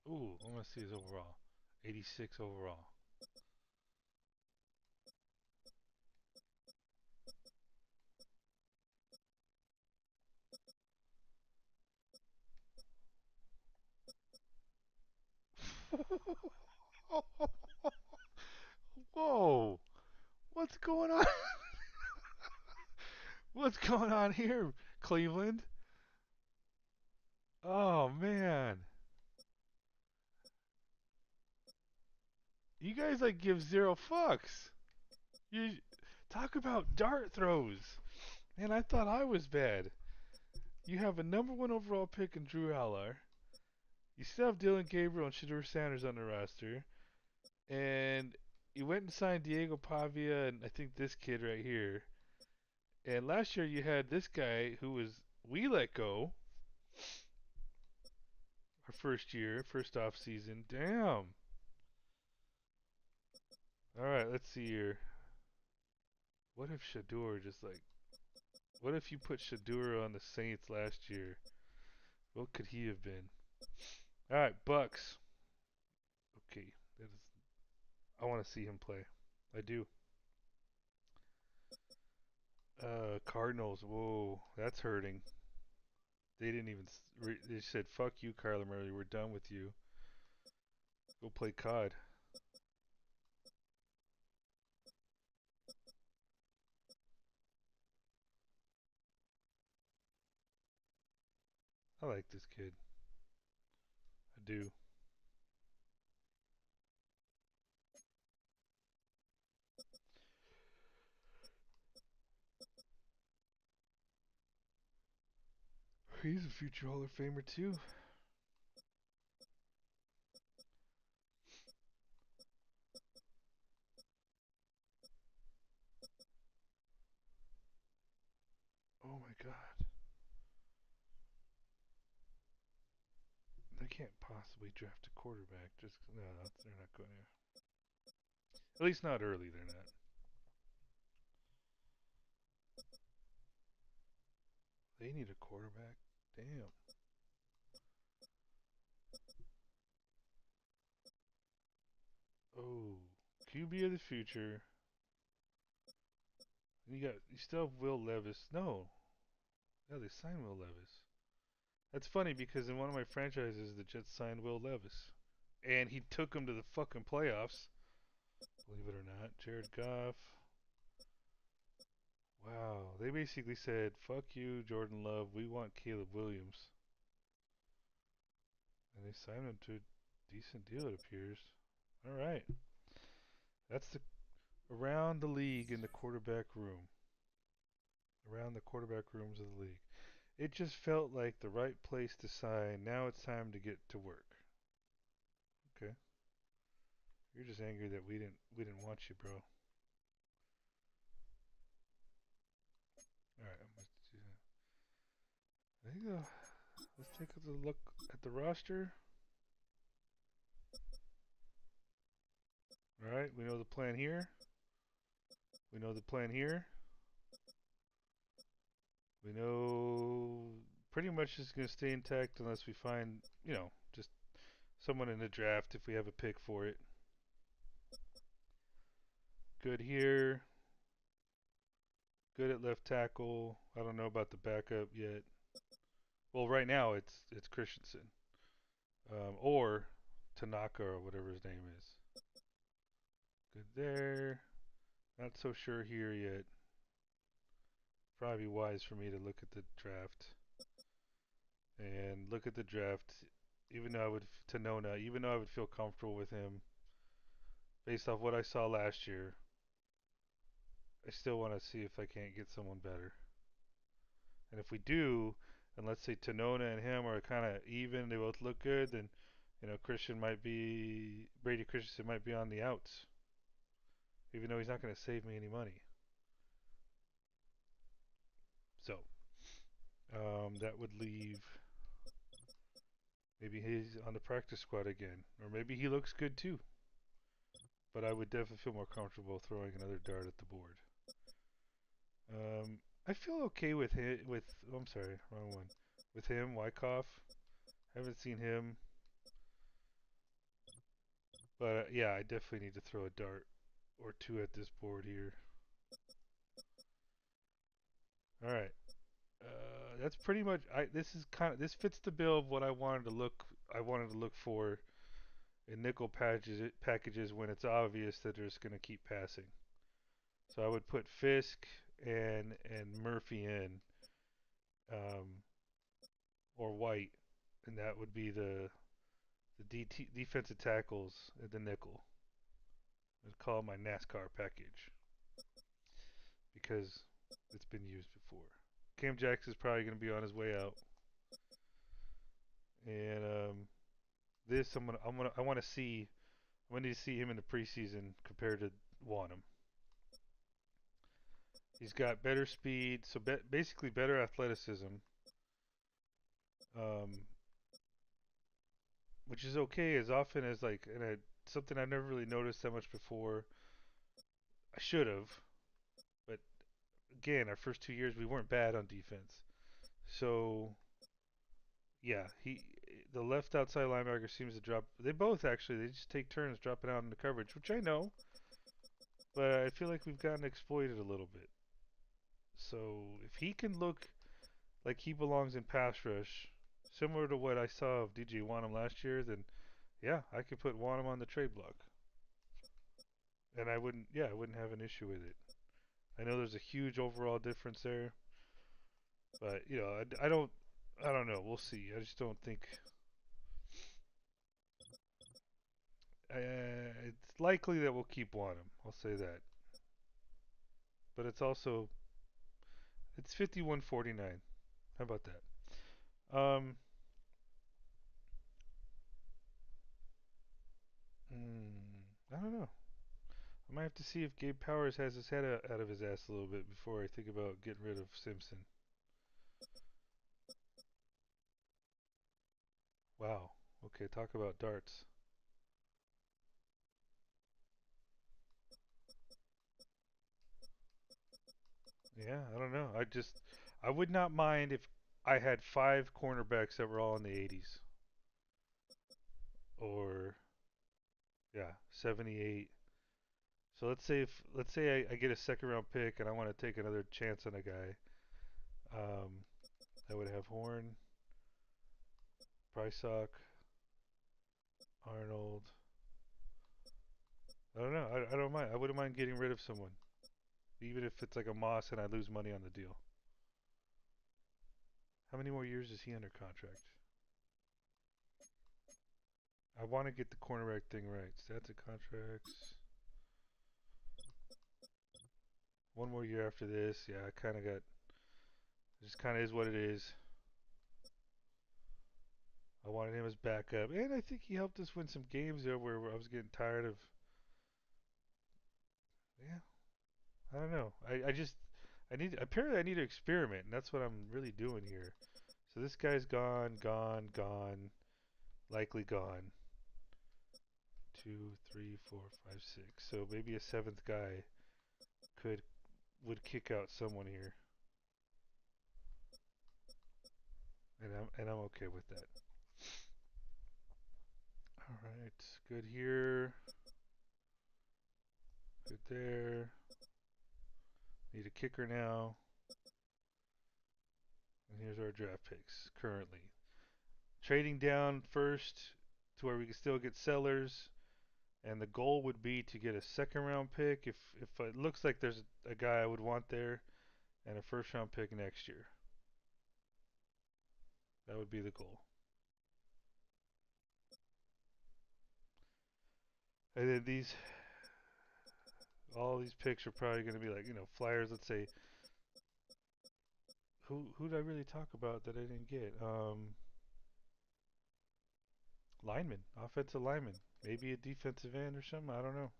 Ooh, I want to see his overall. 86 overall. Whoa! What's going on? What's going on here, Cleveland? Oh man, you guys like give zero fucks. You talk about dart throws. Man, I thought I was bad. You have a number one overall pick in Drew Aller. You still have Dylan Gabriel and Shadur Sanders on the roster, and you went and signed Diego Pavia and I think this kid right here. And last year you had this guy who was we let go our first year, first off season. Damn. All right, let's see here. What if Shadur just like? What if you put Shadur on the Saints last year? What could he have been? All right, Bucks. Okay, that is. I want to see him play. I do. Cardinals. Whoa, that's hurting. They didn't even. They said, "Fuck you, Kyler Murray. We're done with you. Go play COD." I like this kid. I do. He's a future Hall of Famer too. Oh my God. They can't possibly draft a quarterback. Just no, they're not going to. At least not early. They're not. They need a quarterback. Damn. Oh, QB of the future. You still have Will Levis. No, yeah, they signed Will Levis. That's funny because in one of my franchises, the Jets signed Will Levis, and he took them to the fucking playoffs. Believe it or not, Jared Goff. Wow, they basically said, "Fuck you, Jordan Love. We want Caleb Williams," and they signed him to a decent deal, it appears. All right, that's the around the league in the quarterback room. Around the quarterback rooms of the league. It just felt like the right place to sign. Now it's time to get to work. Okay. You're just angry that we didn't want you, bro. All right. There you go. Let's take a look at the roster. All right. We know the plan here. We know the plan here. We know pretty much it's going to stay intact unless we find, just someone in the draft if we have a pick for it. Good here. Good at left tackle. I don't know about the backup yet. Well, right now it's Christensen, or Tanaka or whatever his name is. Good there. Not so sure here yet. Probably wise for me to look at the draft and look at the draft. Even though I would Tanona, even though I would feel comfortable with him based off what I saw last year, I still want to see if I can't get someone better. And if we do, and let's say Tanona and him are kind of even, they both look good, then Brady Christensen might be on the outs, even though he's not going to save me any money. So that would leave maybe he's on the practice squad again, or maybe he looks good too. But I would definitely feel more comfortable throwing another dart at the board. I feel okay with him. I'm sorry, wrong one. With him, Wyckoff. Haven't seen him, but yeah, I definitely need to throw a dart or two at this board here. All right. That's pretty much. This fits the bill of what I wanted to look. I wanted to look for in nickel packages when it's obvious that they're just going to keep passing. So I would put Fisk and Murphy in, um, or White, and that would be the defensive tackles at the nickel. I'd call it my NASCAR package because it's been used before. Cam Jackson's probably going to be on his way out, and this I want to see. I want to see him in the preseason compared to Wanham. He's got better speed, so basically better athleticism, um, which is okay as often as something I've never really noticed that much before. I should have, but again, our first 2 years we weren't bad on defense. So yeah, the left outside linebacker seems to drop. They both actually they just take turns dropping out in the coverage, which I know, but I feel like we've gotten exploited a little bit. So if he can look like he belongs in pass rush, similar to what I saw of DJ Wanham last year, then yeah, I could put Wanham on the trade block, and I wouldn't have an issue with it. I know there's a huge overall difference there, but I don't know. We'll see. I just don't think it's likely that we'll keep Wanham. I'll say that, but it's 51-49. How about that? I don't know. I might have to see if Gabe Powers has his head out of his ass a little bit before I think about getting rid of Simpson. Wow. Okay, talk about darts. Yeah, I don't know. I would not mind if I had five cornerbacks that were all in the 80s or yeah, 78. So let's say I get a second round pick and I want to take another chance on a guy. Um, I would have Horn, Prysock, Arnold. I don't know. I don't mind. I wouldn't mind getting rid of someone, even if it's like a Moss and I lose money on the deal. How many more years is he under contract? I want to get the cornerback thing right. Stats and contracts. One more year after this. Yeah, I kind of got. It just kind of is what it is. I wanted him as backup, and I think he helped us win some games there where I was getting tired of. Yeah, I don't know. I just I need apparently I need to experiment, and that's what I'm really doing here. So this guy's gone, gone, gone, likely gone. Two, three, four, five, six. So maybe a seventh guy could would kick out someone here, and I'm okay with that. All right, good here, good there. Need a kicker now, and here's our draft picks currently. Trading down first to where we can still get sellers, and the goal would be to get a second round pick if it looks like there's a guy I would want there, and a first round pick next year. That would be the goal. And then all these picks are probably going to be like flyers. Let's say who did I really talk about that I didn't get? Lineman, offensive lineman, maybe a defensive end or something. I don't know.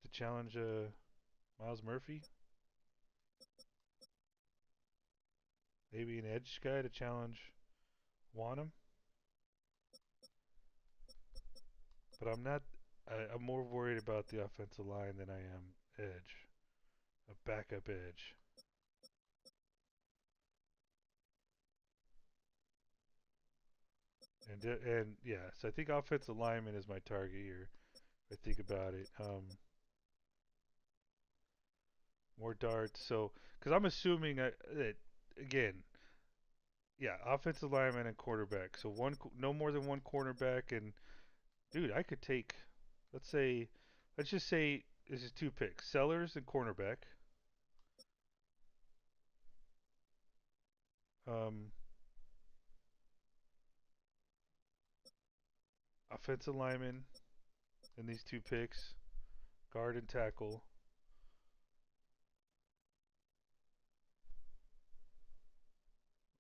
To challenge Miles Murphy, maybe an edge guy to challenge Wanham. But I'm not. I'm more worried about the offensive line than I am edge, a backup edge. And yeah, so I think offensive lineman is my target here. If I think about it, more darts. So because I'm assuming that again, yeah, offensive lineman and quarterback. So no more than one cornerback. And dude, I could take, let's say, let's just say this is two picks: Sellers and cornerback. Um, offensive lineman in these two picks, guard and tackle.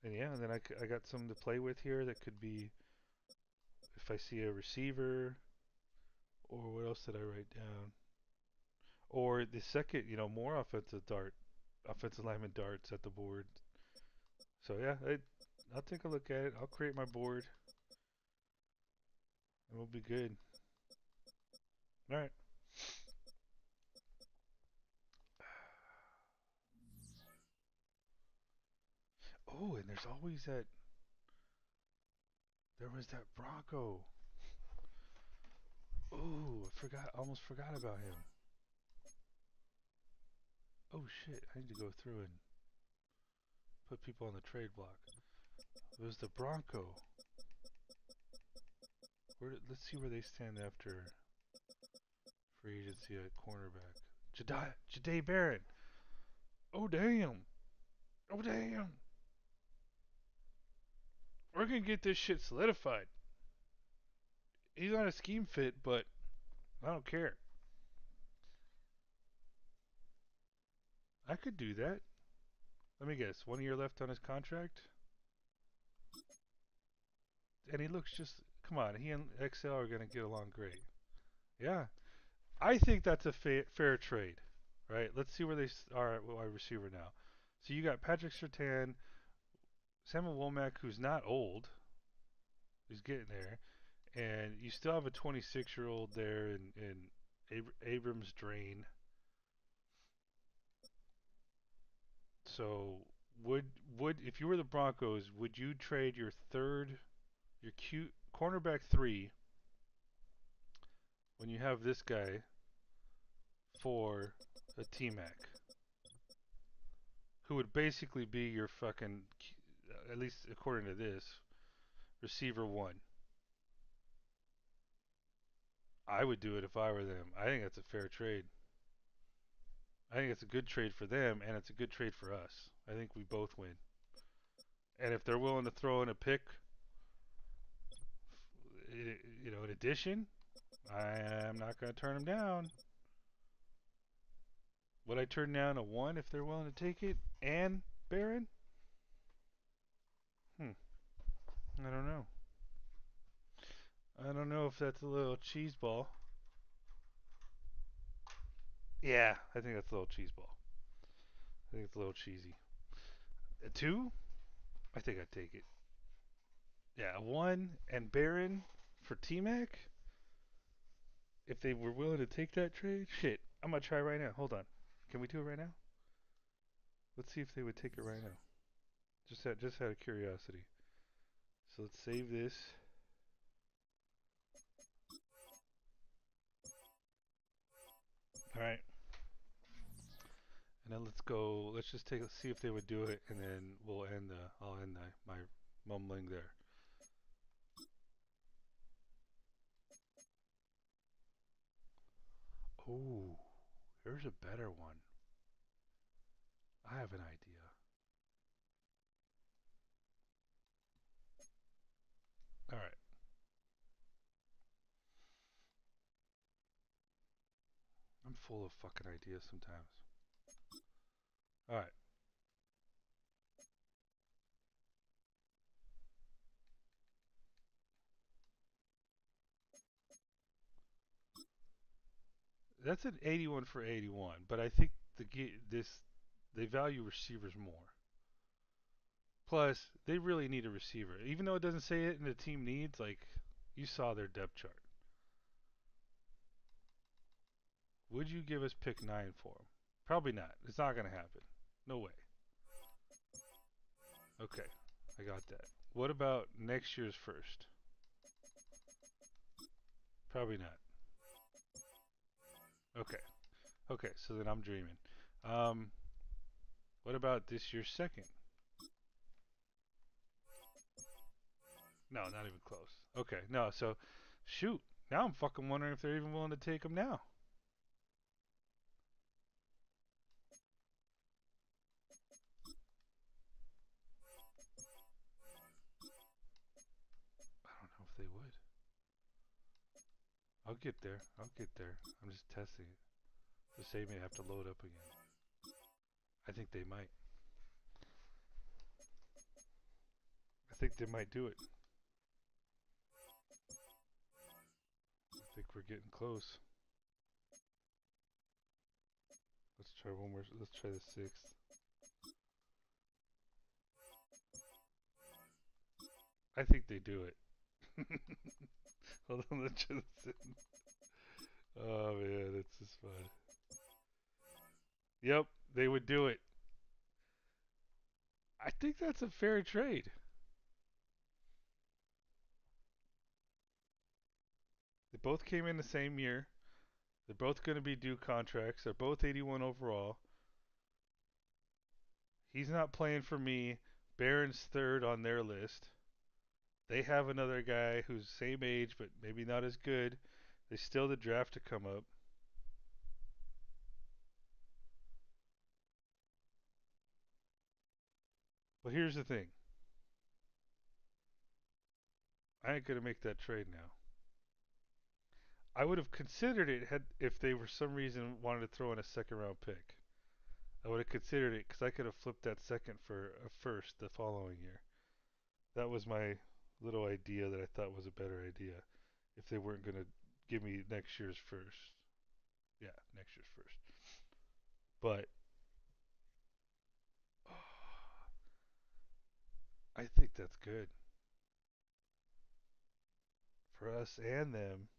And yeah, and then I got some to play with here that could be if I see a receiver, or what else did I write down? Or the second, more offensive lineman darts at the board. So yeah, I'll take a look at it. I'll create my board, and we'll be good. All right. Oh, and there's always that. There was that Bronco. Oh, I forgot. Almost forgot about him. Oh shit! I need to go through and put people on the trade block. It was the Bronco. Let's see where they stand after free agency at cornerback. Jahdae Barrett. Oh damn. Oh damn. We're gonna get this shit solidified. He's not a scheme fit, but I don't care. I could do that. Let me guess. 1 year left on his contract, and he looks just. Come on, he and XL are gonna get along great. Yeah, I think that's a fair trade, right? Let's see where they are at wide receiver now. So you got Patrick Surtain, Samuel Womack, who's not old, who's getting there, and you still have a 26-year-old there in Abrams Drain. So would would if you were the Broncos, would you trade your cute cornerback 3 when you have this guy for a T Mac, who would basically be your fucking, at least according to this, receiver 1? I would do it if I were them. I think that's a fair trade. I think it's a good trade for them, and it's a good trade for us. I think we both win. And if they're willing to throw in a pick, in addition, I am not going to turn them down. Would I turn down a 1 if they're willing to take it and Barron? I don't know. I don't know if that's a little cheese ball. Yeah, I think that's a little cheese ball. I think it's a little cheesy. A 2? I think I'd take it. Yeah, a 1 and Barron for T Mac? If they were willing to take that trade? Shit, I'm going to try right now. Hold on. Can we do it right now? Let's see if they would take it right now. Just out of curiosity. So let's save this. All right. And then let's go. Let's just see if they would do it, and then I'll end my mumbling there. Oh, here's a better one. I have an idea. All right. I'm full of fucking ideas sometimes. All right. That's an 81 for 81, but I think this they value receivers more. Plus, they really need a receiver. Even though it doesn't say it in the team needs, like you saw their depth chart. Would you give us pick 9 for him? Probably not. It's not going to happen. No way. Okay, I got that. What about next year's first? Probably not. Okay. Okay, so then I'm dreaming. Um, what about this year's second? No, not even close. Okay, no, so shoot. Now I'm fucking wondering if they're even willing to take him now. I don't know if they would. I'll get there. I'll get there. I'm just testing it. The save may have to load up again. I think they might. I think they might do it. I think we're getting close. Let's try one more. Let's try the sixth. I think they do it. Hold on, let's try the sixth. Oh man, it's just fun. Yep, they would do it. I think that's a fair trade. They both came in the same year. They're both going to be due contracts. They're both 81 overall. He's not playing for me. Barron's third on their list. They have another guy who's same age but maybe not as good. They still the draft to come up. But here's the thing. I ain't gonna make that trade now. I would have considered it had if they for some reason wanted to throw in a second round pick. I would have considered it because I could have flipped that second for a first the following year. That was my little idea that I thought was a better idea. If they weren't gonna give me next year's first, yeah, next year's first. But I think that's good for us and them.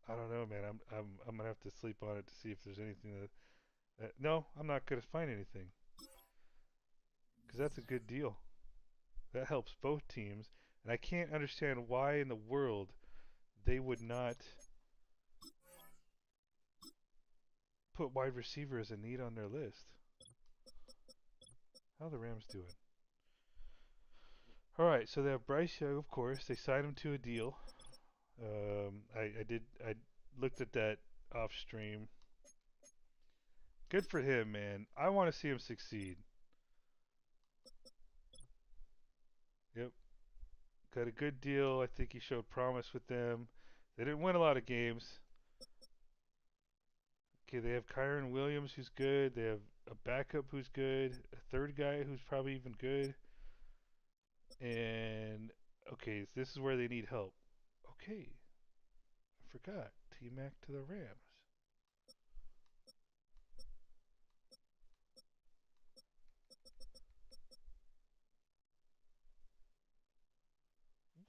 I don't know, man. I'm gonna have to sleep on it to see if there's anything that. No, I'm not gonna find anything. because that's a good deal. That helps both teams, and I can't understand why in the world they would not put wide receiver as a need on their list. How are the Rams doing? All right, so they have Bryce Young, of course. They signed him to a deal. I looked at that off stream. Good for him, man. I want to see him succeed. Yep, got a good deal. I think he showed promise with them. They didn't win a lot of games. Okay, they have Kyron Williams, who's good. They have a backup who's good. A third guy who's probably even good. And okay, this is where they need help. Okay, I forgot. T-Mac to the Rams.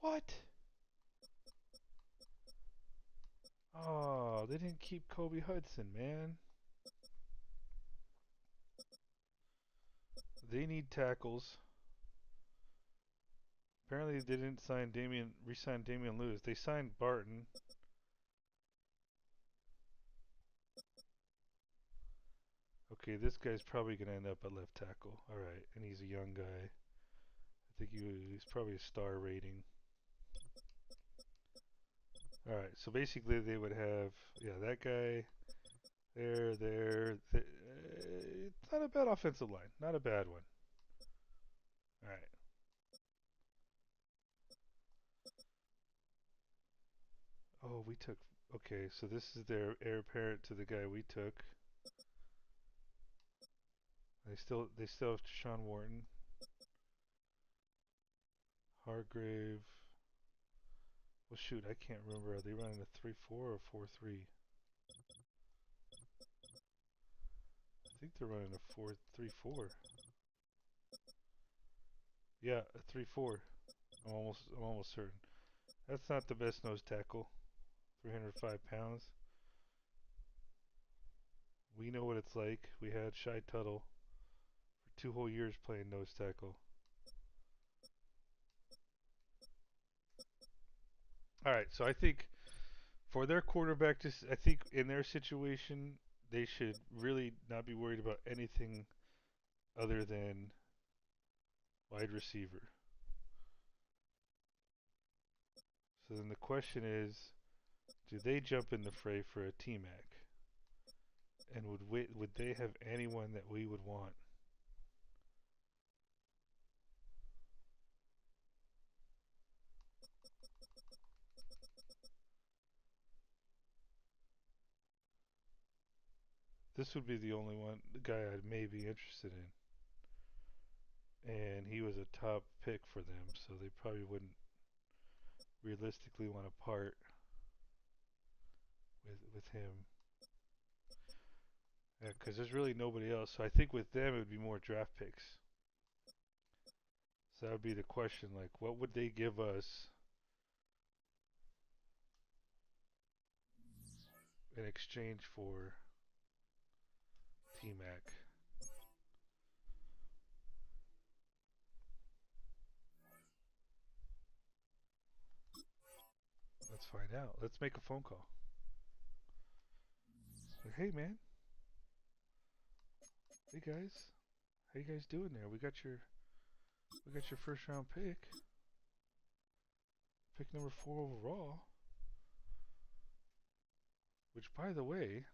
What? Oh, they didn't keep Kobe Hudson, man. They need tackles. Apparently they didn't re-sign Damian Lewis. They signed Barton. Okay, this guy's probably going to end up at left tackle. All right, and he's a young guy. I think he's probably a star rating. All right, so basically they would have, yeah, that guy there. It's not a bad offensive line. Not a bad one. All right. Oh, we took. Okay, so this is their heir apparent to the guy we took. They still have Sean Wharton, Hargrave. Well, shoot, I can't remember. Are they running a 3-4 or 4-3? I think they're running a 4-3-4. Yeah, a 3-4. I'm almost certain. That's not the best nose tackle. 305 pounds. We know what it's like. We had Shy Tuttle for 2 whole years playing nose tackle. All right, so I think for their quarterback, I think in their situation, they should really not be worried about anything other than wide receiver. So then the question is, do they jump in the fray for a T-Mac? And would they have anyone that we would want? This would be the only one, the guy I'd maybe be interested in. And he was a top pick for them, so they probably wouldn't realistically want to part with him. Yeah, because there's really nobody else. So I think with them it would be more draft picks. So that would be the question, like, what would they give us in exchange for T-Mac? Let's find out. Let's make a phone call. Like, hey man, hey guys, how you guys doing there? We got your first round pick number 4 overall. Which, by the way,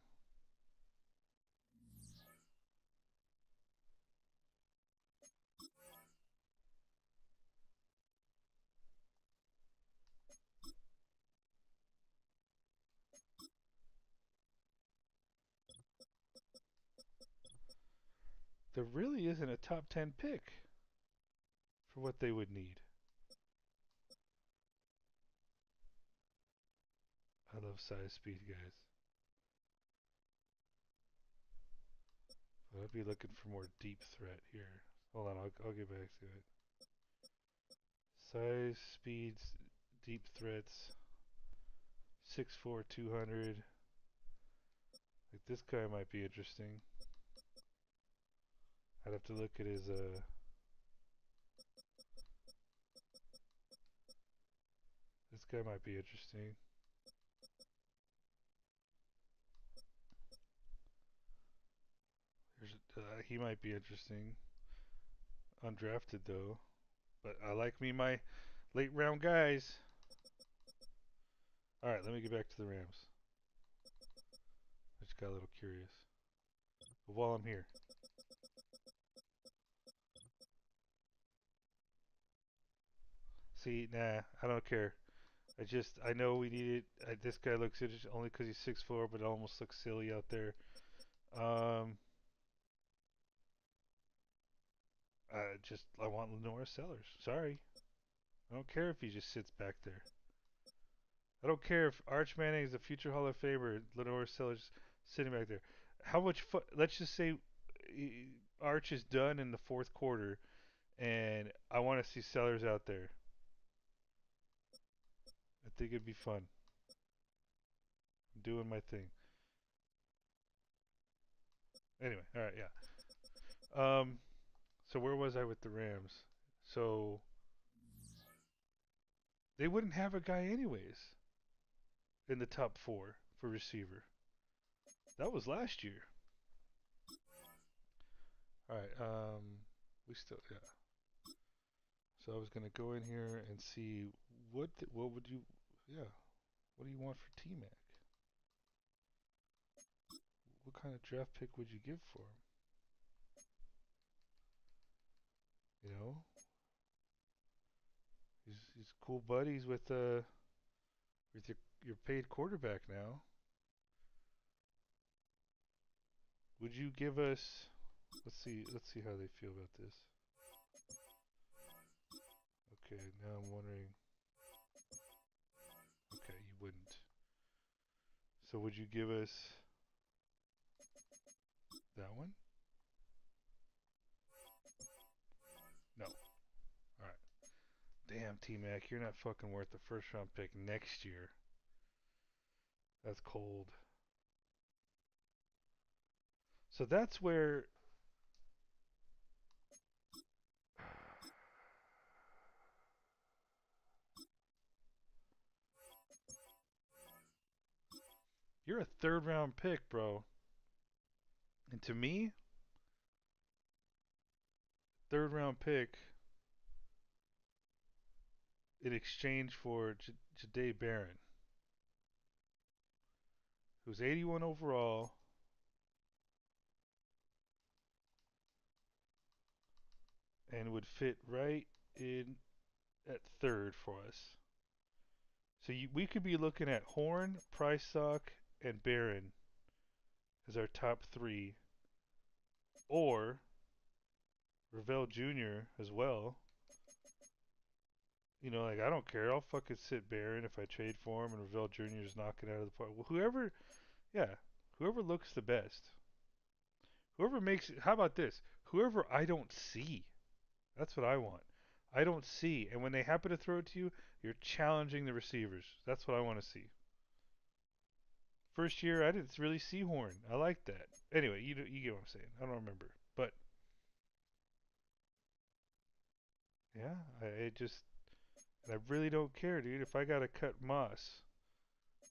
there really isn't a top 10 pick for what they would need. I love size speed guys. But I'd be looking for more deep threat here. Hold on, I'll get back to it. Size, speeds, deep threats, 6'4", 200. Like this guy might be interesting. I'd have to look at his guy might be interesting. He might be interesting. Undrafted though, but I like me my late round guys. All right, let me get back to the Rams. I just got a little curious. But while I'm here, see, nah, I don't care. I know we need it. This guy looks interesting only because he's 6'4", but it almost looks silly out there. Um, I want Lenora Sellers. Sorry, I don't care if he just sits back there. I don't care if Arch Manning is a future Hall of Famer. Lenore Sellers sitting back there. How much fun? Let's just say Arch is done in the fourth quarter, and I want to see Sellers out there. I think it'd be fun. I'm doing my thing. Anyway, all right, yeah. So where was I with the Rams? So they wouldn't have a guy anyways in the top four for receiver. That was last year. All right. We still yeah. So I was gonna go in here and see what would you yeah what do you want for T Mac? What kind of draft pick would you give for him? You know, he's cool buddies with your paid quarterback now. Would you give us? Let's see how they feel about this. Okay, now I'm wondering. Okay, you wouldn't. So would you give us that one? No. All right. Damn, T Mac, you're not fucking worth the first round pick next year. That's cold. So that's where you're a third round pick, bro. And to me, third round pick in exchange for Jade Barron, who's 81 overall and would fit right in at third for us. So we could be looking at Horn, Pricesock, and Barron as our top three, or Ravel Jr. as well. You know, like I don't care. I'll fucking sit Barron if I trade for him, and Ravel Jr. is knocking it out of the park. Well, whoever, yeah, whoever looks the best, whoever makes. How about this? Whoever I don't see. That's what I want. I don't see, and when they happen to throw it to you, you're challenging the receivers. That's what I want to see. First year, I didn't really see Horn. I like that. Anyway, you get what I'm saying. I don't remember, but yeah, I just and I really don't care, dude. If I gotta cut Moss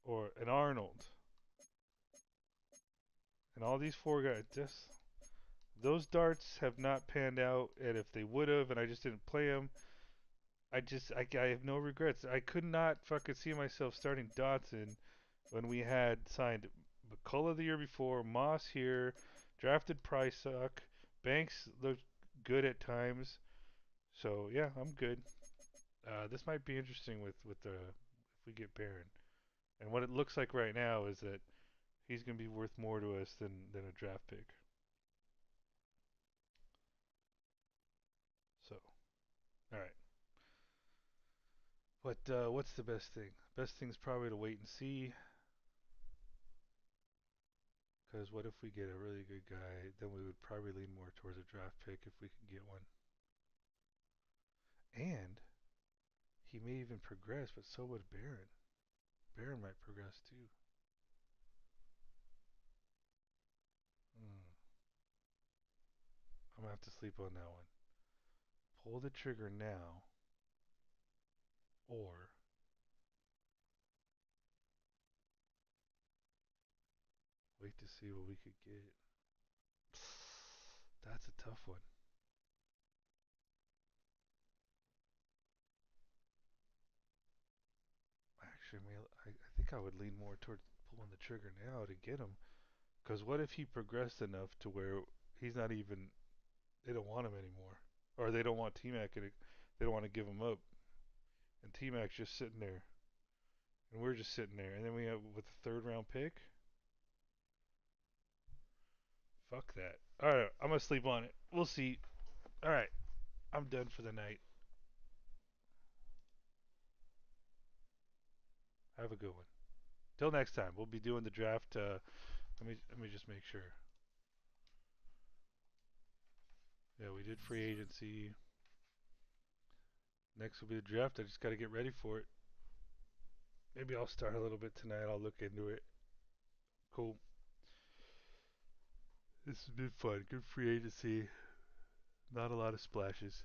or an Arnold and all these four guys, just those darts have not panned out. And if they would have, and I just didn't play them, I have no regrets. I could not fucking see myself starting Dotson when we had signed McCullough the year before, Moss here, drafted Pricesuck, Banks looked good at times. So yeah, I'm good. This might be interesting with the if we get Barron. And what it looks like right now is that he's going to be worth more to us than a draft pick. So, all right. What's the best thing? Best thing's probably to wait and see. Because what if we get a really good guy? Then we would probably lean more towards a draft pick if we can get one. And he may even progress, but so would Barron. Barron might progress too. Mm, I'm gonna have to sleep on that one. Pull the trigger now, or see what we could get. That's a tough one. Actually, I think I would lean more towards pulling the trigger now to get him. Because what if he progressed enough to where he's not even, they don't want him anymore. Or they don't want T-Mac, they don't want to give him up. And T-Mac's just sitting there. And we're just sitting there. And then we have, with the third round pick, fuck that. Alright, I'm going to sleep on it. We'll see. Alright, I'm done for the night. Have a good one. Till next time, we'll be doing the draft. Let me just make sure. Yeah, we did free agency. Next will be the draft. I just got to get ready for it. Maybe I'll start a little bit tonight. I'll look into it. Cool. This has been fun. Good free agency. Not a lot of splashes.